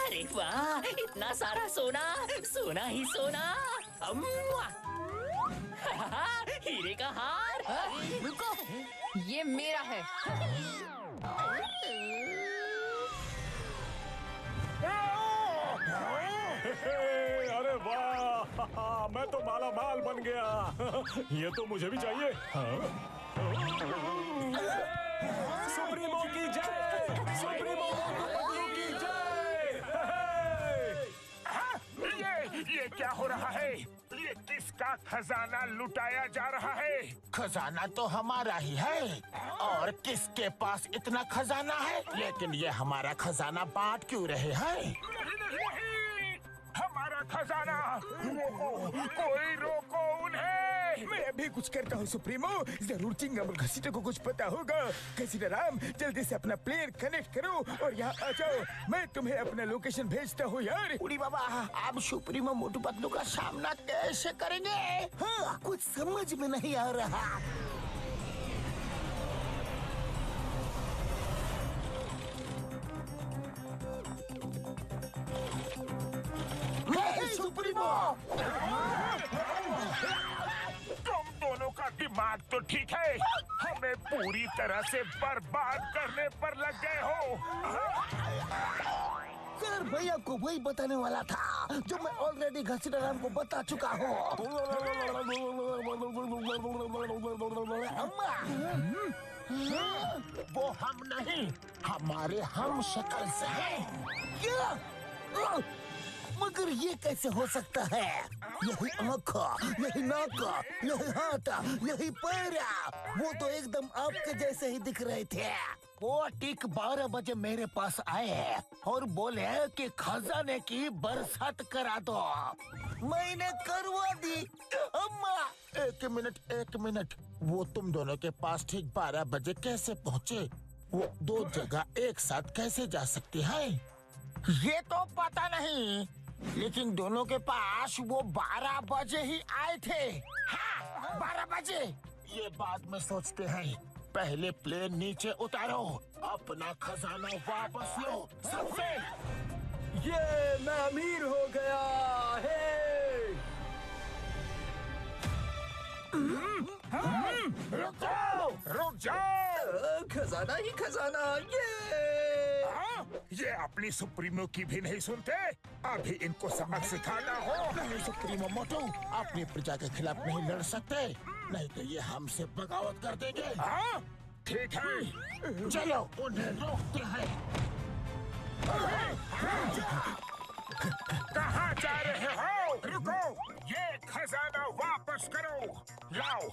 अरे वाह, इतना सारा सोना, सोना ही सोना। अम्मा! हीरे का हार। रुको, ये मेरा है। अरे वाह, मैं तो माला माल बन गया। ये तो मुझे भी चाहिए। सुप्रीमो की जय, सुप्रीमो मोटू पतलू की जय। ये क्या हो रहा है? ये किसका खजाना लुटाया जा रहा है? खजाना तो हमारा ही है, और किसके पास इतना खजाना है? लेकिन ये हमारा खजाना बांट क्यों रहे हैं? हमारा खजाना! रोको, कोई रोको उन्हें! मैं अभी कुछ करता हूँ सुप्रीमो। जरूर चिंगम और घसीटे को कुछ पता होगा। घसीटा राम, जल्दी से अपना प्लेयर कनेक्ट करो और यहाँ आ जाओ। मैं तुम्हें अपना लोकेशन भेजता हूँ यार। उड़ी बाबा, आप सुप्रीमो मोटू पतलू का सामना कैसे करेंगे? हाँ, कुछ समझ में नहीं आ रहा। सुप्रीमो! तुम दोनों का दिमाग तो ठीक है, हमें पूरी तरह से बर्बाद करने पर लग गए हो। सर, भैया को वही बताने वाला था जो मैं ऑलरेडी घसीटा राम को बता चुका हूँ। अम्मा, वो हम नहीं, हमारे हम शक्ल से हैं। क्या? मगर ये कैसे हो सकता है? यही आँख, यही नाक, यही हाथ, यही पैर, वो तो एकदम आपके जैसे ही दिख रहे थे। वो ठीक 12 बजे मेरे पास आए और बोले कि खजाने की बरसात करा दो। मैंने करवा दी। अम्मा, एक मिनट, वो तुम दोनों के पास ठीक 12 बजे कैसे पहुँचे? वो दो जगह एक साथ कैसे जा सकती है? ये तो पता नहीं, लेकिन दोनों के पास वो 12 बजे ही आए थे। हाँ, 12 बजे। ये बाद में सोचते हैं, पहले प्लेन नीचे उतारो, अपना खजाना वापस लो सबसे। ये मैं अमीर हो गया है। रुक जाओ! खजाना ही खजाना। ये अपनी सुप्रीमो की भी नहीं सुनते? अभी इनको सबक सिखाना हो। नहीं सुप्रीमो मोटू, अपनी प्रजा के खिलाफ नहीं लड़ सकते, नहीं तो ये हमसे बगावत कर देंगे। हाँ, ठीक है, चलो उन्हें रोकते हैं। कहाँ जा रहे हो? रुको, ये खजाना वापस करो। लाओ,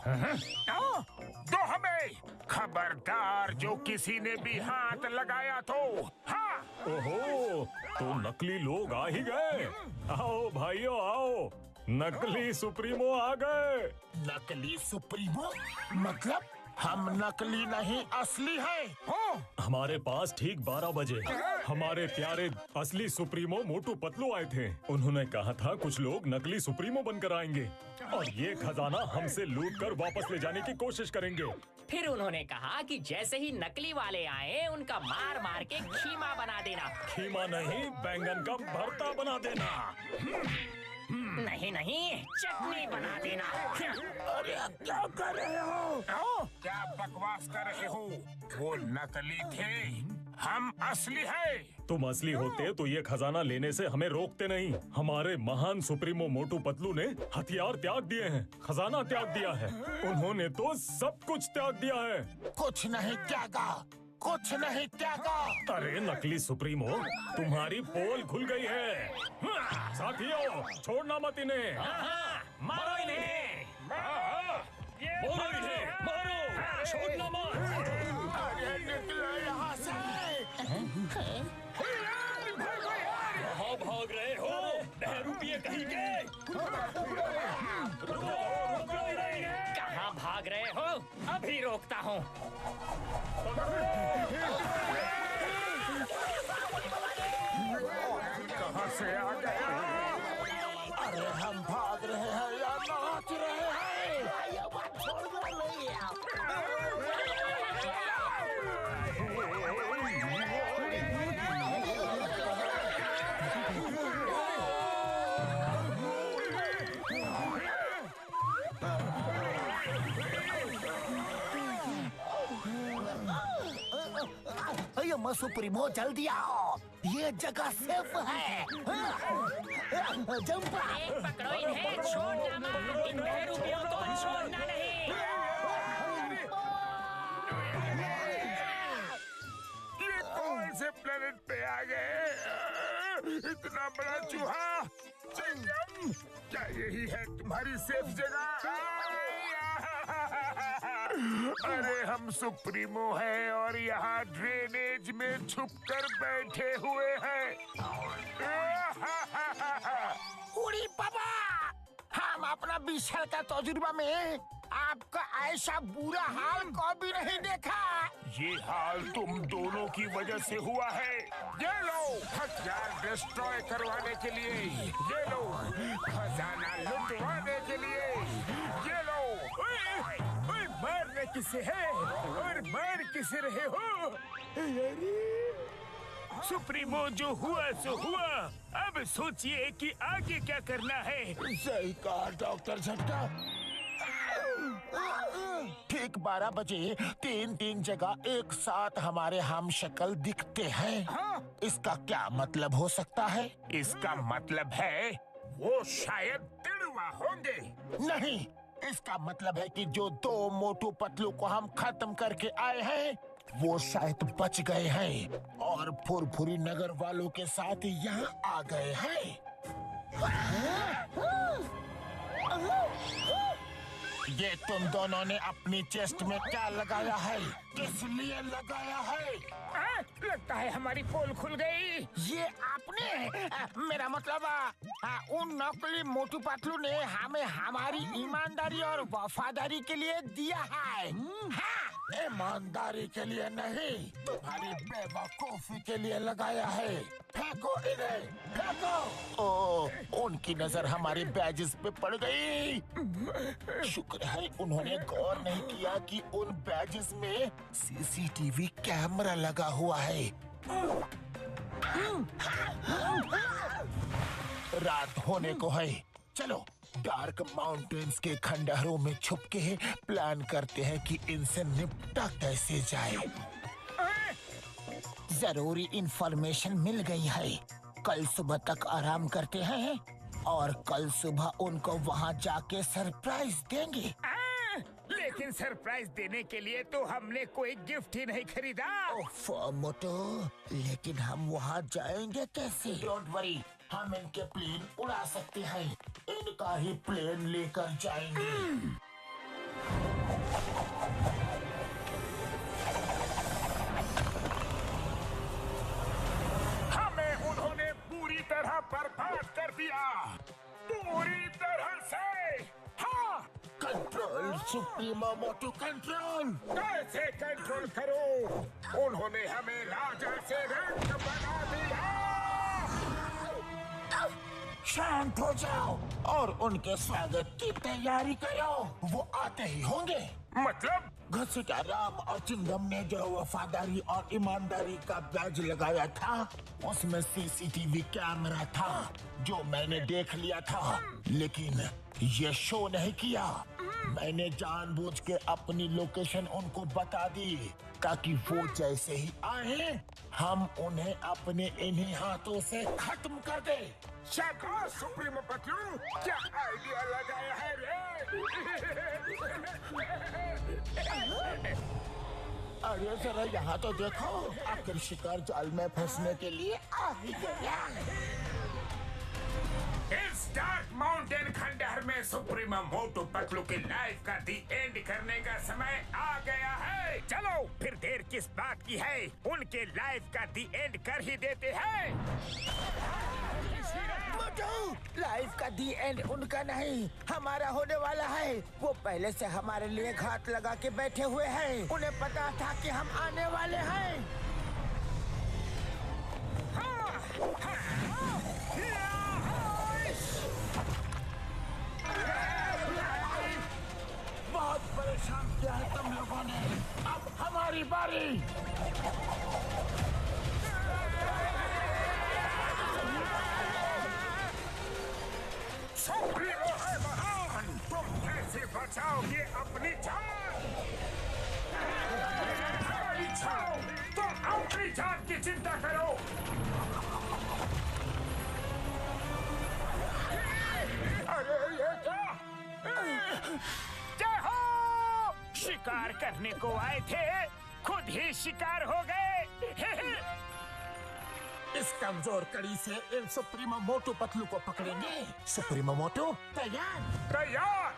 दो हमें। खबरदार, जो किसी ने भी हाथ लगाया तो। हाँ। ओहो, तो नकली लोग आ ही गए। आओ भाइयों आओ, नकली सुप्रीमो आ गए। नकली सुप्रीमो? मतलब हम नकली नहीं, असली हैं। हमारे पास ठीक 12 बजे हमारे प्यारे असली सुप्रीमो मोटू पतलू आए थे। उन्होंने कहा था कुछ लोग नकली सुप्रीमो बनकर आएंगे और ये खजाना हमसे लूट कर वापस ले जाने की कोशिश करेंगे। फिर उन्होंने कहा कि जैसे ही नकली वाले आए उनका मार मार के खीमा बना देना। खीमा नहीं, बैंगन का भरता बना देना। नहीं ही नहीं, चटनी बना देना। अरे क्या कर रहे हो? क्या बकवास कर रहे हो? वो नकली थे, हम असली है। तुम असली होते तो ये खजाना लेने से हमें रोकते नहीं। हमारे महान सुप्रीमो मोटू पतलू ने हथियार त्याग दिए हैं, खजाना त्याग दिया है। उन्होंने तो सब कुछ त्याग दिया है। कुछ नहीं त्यागा, कुछ नहीं त्यागा। अरे नकली सुप्रीमो, तुम्हारी पोल खुल गई है। साथियों, छोड़ना मत इन्हें। मारो इन्हें। मारो इन्हें, मारो, छोड़ना मत। अरे निकलो यहाँ से। कहाँ भाग रहे हो? बहरूपिये कहीं के? रुको इन्हें। कहाँ भाग रहे हो? अभी रोकता हूँ। कहाँ से आ गया? अरे हम भाग रहे हैं या नाच रहे हैं? अय्यो सुप्रीमो, जल्दी आओ, ये जगह सेफ है। जंप। पकड़ो इन्हें, छोड़ना मत। इन बहरूपियों को छोड़ना नहीं। ये कौन से प्लेनेट पे आ गए? इतना बड़ा चूहा। चिंगम, क्या यही है तुम्हारी सेफ जगह? अरे हम सुप्रीमो हैं और यहाँ ड्रेनेज में छुपकर बैठे हुए हैं। उड़ी बाबा, हम अपना 20 साल का तजुर्बा में आपका ऐसा बुरा हाल कभी नहीं देखा। ये हाल तुम दोनों की वजह से हुआ है। ये लो हथियार डिस्ट्रॉय करवाने के लिए, ये लो खजाना लुटवाने के लिए, ये लो। ओए, मारने किसे है और मार किसे रहे हो? सुप्रीमो, जो हुआ सो हुआ। अब सोचिए कि आगे क्या करना है। सही कहा डॉक्टर झटका। ठीक 12 बजे 3 जगह एक साथ हमारे हम शक्ल दिखते हैं। हाँ? इसका क्या मतलब हो सकता है? इसका मतलब है वो शायद तिड़वा होंगे। नहीं, इसका मतलब है कि जो 2 मोटू पतलू को हम खत्म करके आए हैं वो शायद बच गए हैं और फुरफुरी नगर वालों के साथ यहाँ आ गए हैं। ये तुम दोनों ने अपनी चेस्ट में क्या लगाया है? किस लिए लगाया है? लगता है हमारी पोल खुल गई। ये आपने? मेरा मतलब उन नकली मोटू पतलू ने हमें हमारी ईमानदारी और वफादारी के लिए दिया है। हाँ, ईमानदारी के लिए नहीं, तुम्हारी बेवकूफी के लिए लगाया है। फेंको इन्हें, फेंको। ओ, उनकी नजर हमारे बैजेस पे पड़ गई। शुक्र है उन्होंने गौर नहीं किया कि उन बैजेस में सीसीटीवी कैमरा लगा हुआ है। रात होने को है, चलो डार्क माउंटेन्स के खंडहरों में छुप के प्लान करते हैं कि इनसे निपटा कैसे जाए। जरूरी इंफॉर्मेशन मिल गई है। कल सुबह तक आराम करते हैं और कल सुबह उनको वहाँ जाके सरप्राइज देंगे। लेकिन सरप्राइज देने के लिए तो हमने कोई गिफ्ट ही नहीं खरीदा। मोटो, लेकिन हम वहाँ जाएंगे कैसे? डोंट वरी, हम इनके प्लेन उड़ा सकते हैं। इनका ही प्लेन लेकर जाएंगे। हमें उन्होंने पूरी तरह बर्बाद कर दिया, पूरी तरह से। हाँ, कंट्रोल सुप्रीमो मोटू, कंट्रोल। कैसे कंट्रोल करो? उन्होंने हमें राजा से रंग बना दिया। शांत हो जाओ और उनके स्वागत की तैयारी करो। वो आते ही होंगे। मतलब घसीटाराम और चिंगम ने जो वफादारी और ईमानदारी का बैज लगाया था, उसमें सीसीटीवी कैमरा था जो मैंने देख लिया था, लेकिन ये शो नहीं किया। मैंने जानबूझ के अपनी लोकेशन उनको बता दी ताकि वो जैसे ही आए हम उन्हें अपने इन्हीं हाथों से खत्म कर दे। शाबाश सुप्रीमो पतलू, क्या आइडिया लगाया है रे। अरे जरा यहाँ तो देखो, आखिर शिकार जाल में फंसने के लिए आ ही गया। इस डार्क माउंटेन खंडहर में सुप्रीमो मोटू पतलू की लाइफ का दी एंड करने का समय आ गया है। चलो फिर देर किस बात की है, उनके लाइफ का दी एंड कर ही देते हैं। मोटू, लाइफ का दी एंड उनका नहीं, हमारा होने वाला है। वो पहले से हमारे लिए घात लगा के बैठे हुए हैं। उन्हें पता था कि हम आने वाले हैं। बहुत परेशान किया है तुम लोगों ने, अब हमारी बारी। सुप्रीमो है महान, तुम कैसे बचाओगे अपनी जान? तुम अपनी जान की चिंता करो। अरे ये क्या हो? शिकार करने को आए थे, खुद ही शिकार हो गए। इस कमजोर कड़ी से इन सुप्रीमो मोटू पतलू को पकड़ेंगे। सुप्रीमो मोटू तैयार। तैयार।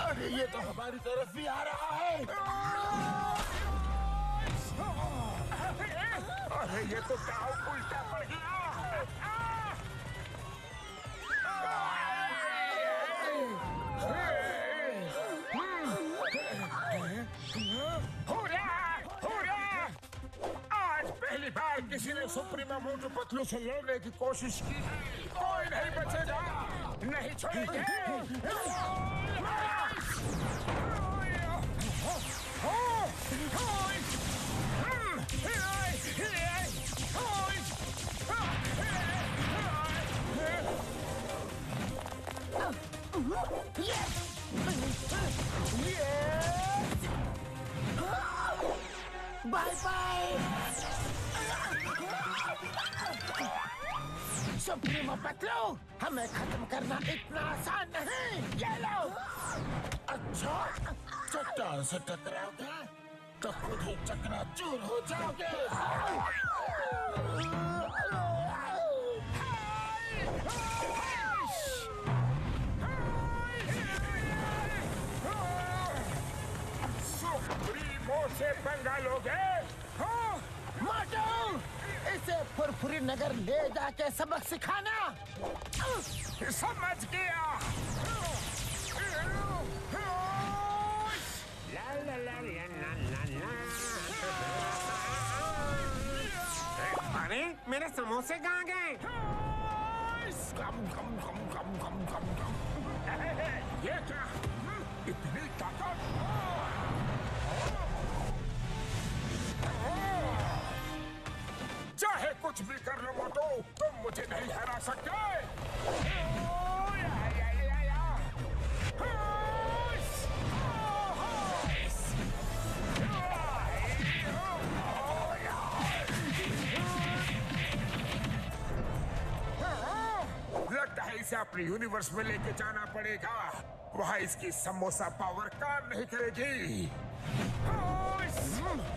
अरे ये तो हमारी तरफ भी आ रहा है। अरे ये तो दाव उल्टा पड़ गया। आज पहली बार किसी ने सुप्रीमो मोटू पतलू से लड़ने की कोशिश की। कोई नहीं बचेगा, नहीं छोड़ेंगे। Bye bye. सुप्रीमो पतलू, हमें खत्म करना इतना आसान नहीं। ये लो। अच्छा, चट्टान से टकराओगे तो खुद ही चकनाचूर हो जाओगे। सुप्रीमो से पंगा लोगे? मोटू, इसे फुरफुरी नगर ले जाके सबक सिखाना। समझ गया। अरे मेरे समोसे कहाँ गए? ये क्या? इतनी ताकत? चाहे कुछ भी कर लो मोटू, तुम मुझे नहीं हरा सकते। लगता है इसे अपने यूनिवर्स में लेके जाना पड़ेगा। वहाँ इसकी समोसा पावर काम नहीं करेगी।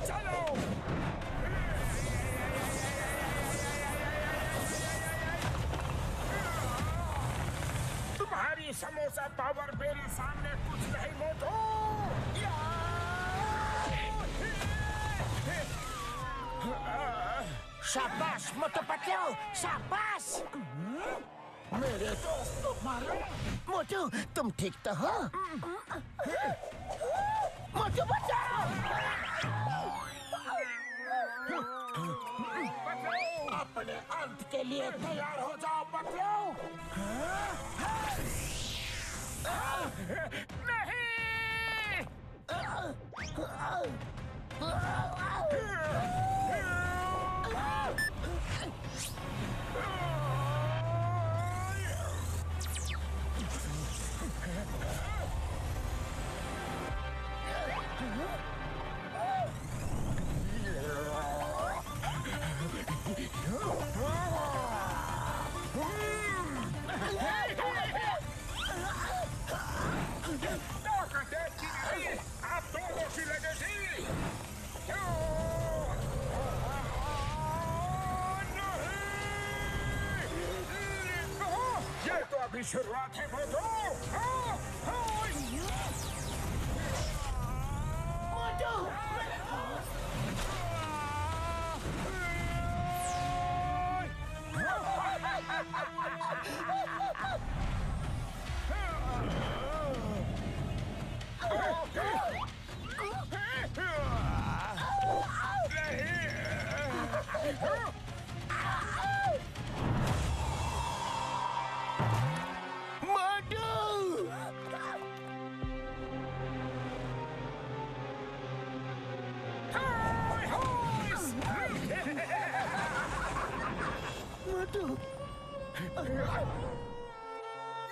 चलो। तुम्हारी समोसा पावर मेरे सामने कुछ नहीं मोटू। शाबाश मोटू पतलू, शाबाश। मेरे दोस्त को मारो। मोटू, तुम ठीक तो हो? मोटू बचाओ। युद्ध के लिए तैयार हो जाओ पतलू। नहीं। आप दोनों की लगेगी। ये तो अभी शुरुआत है मोटू।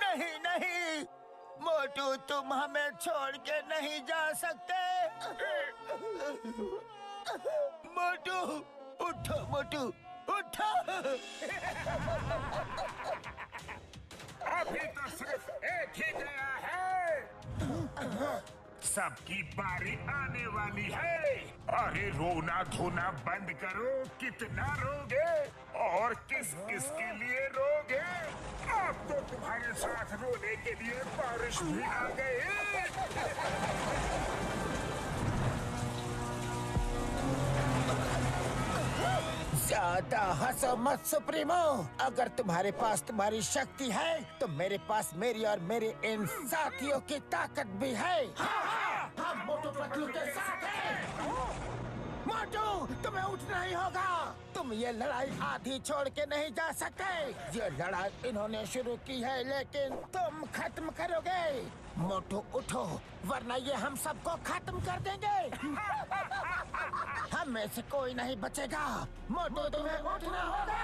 नहीं नहीं मोटू, तुम हमें छोड़ के नहीं जा सकते। मोटू उठो, मोटू उठो। अभी तो सिर्फ एक ही गया है। सबकी बारी आने वाली है। अरे रोना धोना बंद करो। कितना रोगे और किस किस के लिए रोगे? अब तो तुम्हारे साथ रोने के लिए बारिश भी आ गई। ज्यादा हंसो मत सुप्रीमो। अगर तुम्हारे पास तुम्हारी शक्ति है तो मेरे पास मेरी और मेरे इन साथियों की ताकत भी है। हम मोटू पतलू के साथ हैं। मोटू, तुम्हें उठना ही होगा। तुम ये लड़ाई आधी छोड़ के नहीं जा सकते। ये लड़ाई इन्होंने शुरू की है लेकिन तुम खत्म करोगे। मोटू उठो, वरना ये हम सबको खत्म कर देंगे। हम में से कोई नहीं बचेगा। मोटू, तुम्हें उठना होगा।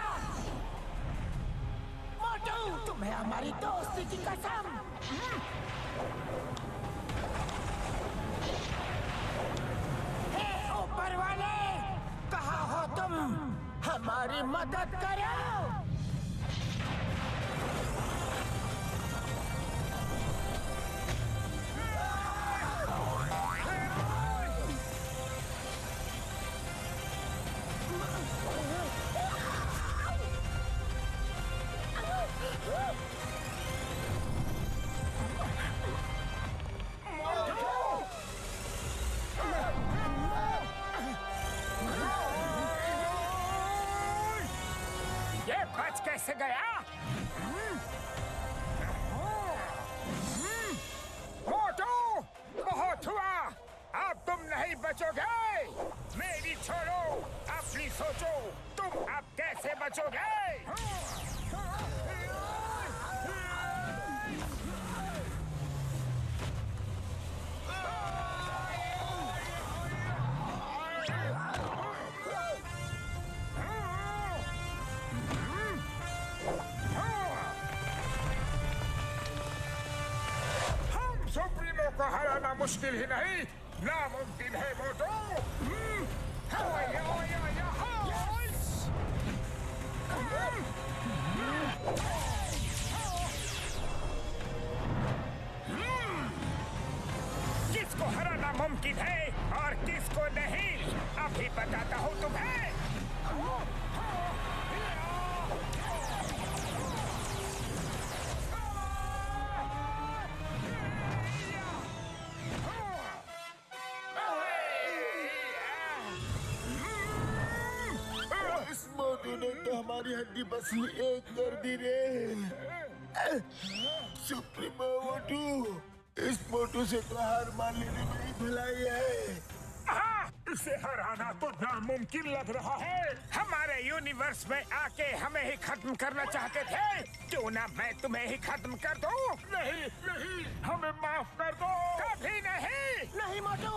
मोटू, तुम्हें हमारी दोस्ती की कसम। हे ऊपर वाले, कहाँ हो तुम? हमारी मदद करो। ये बच कैसे गया? मोटू, बहुत हुआ। अब तुम नहीं बचोगे। मेरी छोड़ो, अपनी सोचो। तुम अब कैसे बचोगे? हम सुप्रीमो को हराना मुश्किल ही नहीं, नामुमकिन है मोटू। किसको हराना मुमकिन है और किसको नहीं, अभी बताता हूँ तुम्हें। इस मोटू ने तो हमारी हड्डी बसली एक कर दी रे। सुप्रीमो मोटू, इस मोटू से तो हार मान लेने में ही भलाई है। इसे हराना तो नामुमकिन लग रहा है। हमारे यूनिवर्स में आके हमें ही खत्म करना चाहते थे। क्यों ना मैं तुम्हें ही खत्म कर दूं? नहीं नहीं, हमें माफ कर दो। कभी नहीं। नहीं मोटू,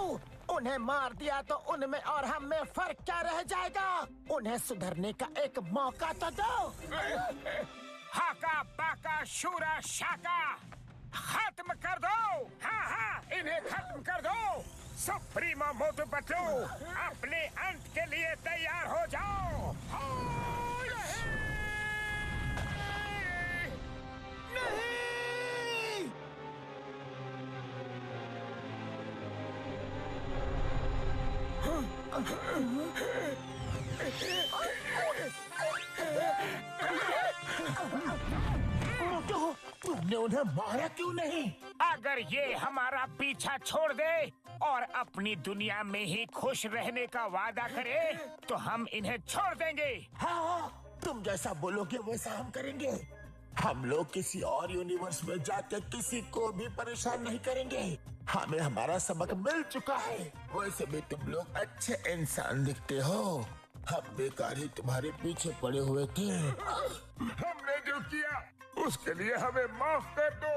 उन्हें मार दिया तो उनमें और हम में फर्क क्या रह जाएगा? उन्हें सुधरने का एक मौका तो दो। हाका पाका शूरा शाका, खत्म कर दो। हाँ हाँ, इन्हें खत्म कर दो। सुप्रीमो मोटू पतलू, अपने अंत के लिए तैयार हो जाओ। नहीं! मोटू, तुमने उन्हें मारा क्यों नहीं? अगर ये हमारा पीछा छोड़ दे और अपनी दुनिया में ही खुश रहने का वादा करे तो हम इन्हें छोड़ देंगे। हाँ, तुम जैसा बोलोगे वैसा हम करेंगे। हम लोग किसी और यूनिवर्स में जाकर किसी को भी परेशान नहीं करेंगे। हमें हमारा सबक मिल चुका है। वैसे भी तुम लोग अच्छे इंसान दिखते हो। हम बेकार ही तुम्हारे पीछे पड़े हुए थे। हमने जो किया उसके लिए हमें माफ कर दो।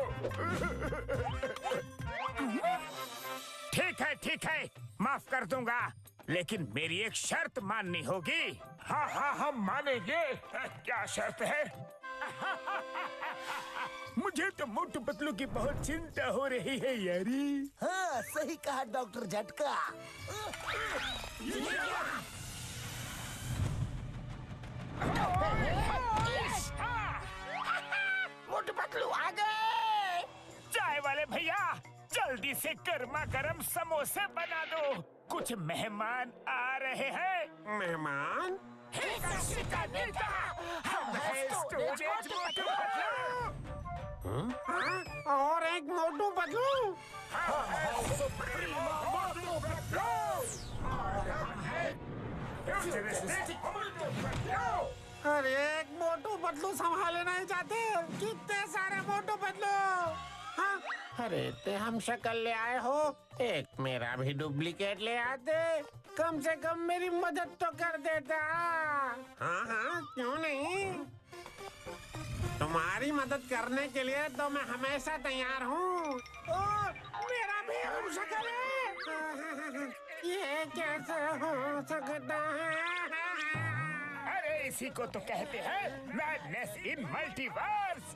ठीक है, माफ कर दूंगा, लेकिन मेरी एक शर्त माननी होगी। हाँ हाँ, हम मानेंगे। क्या शर्त है? मुझे तो मोटू पतलू की बहुत चिंता हो रही है यारी। हाँ, सही कहा डॉक्टर झटका। मोटू पतलू आ गए। चाय वाले भैया, जल्दी से गर्मा गर्म समोसे बना दो। कुछ मेहमान आ रहे हैं। मेहमान? हम हैं स्टूडेंट मोटू पतलू। और एक मोटू पतलू। अरे एक मोटू पतलू संभाले नहीं जाते। कितने सारे मोटू पतलू। हाँ? अरे ते हम शक्ल ले आए हो, एक मेरा भी डुप्लीकेट ले आते, कम से कम मेरी मदद तो कर देता। हाँ हाँ, क्यों नहीं। तुम्हारी मदद करने के लिए तो मैं हमेशा तैयार हूँ। मेरा भी हम शक्ल है। ये कैसे हो सकता है? अरे इसी को तो कहते हैं मैडनेस इन मल्टीवर्स।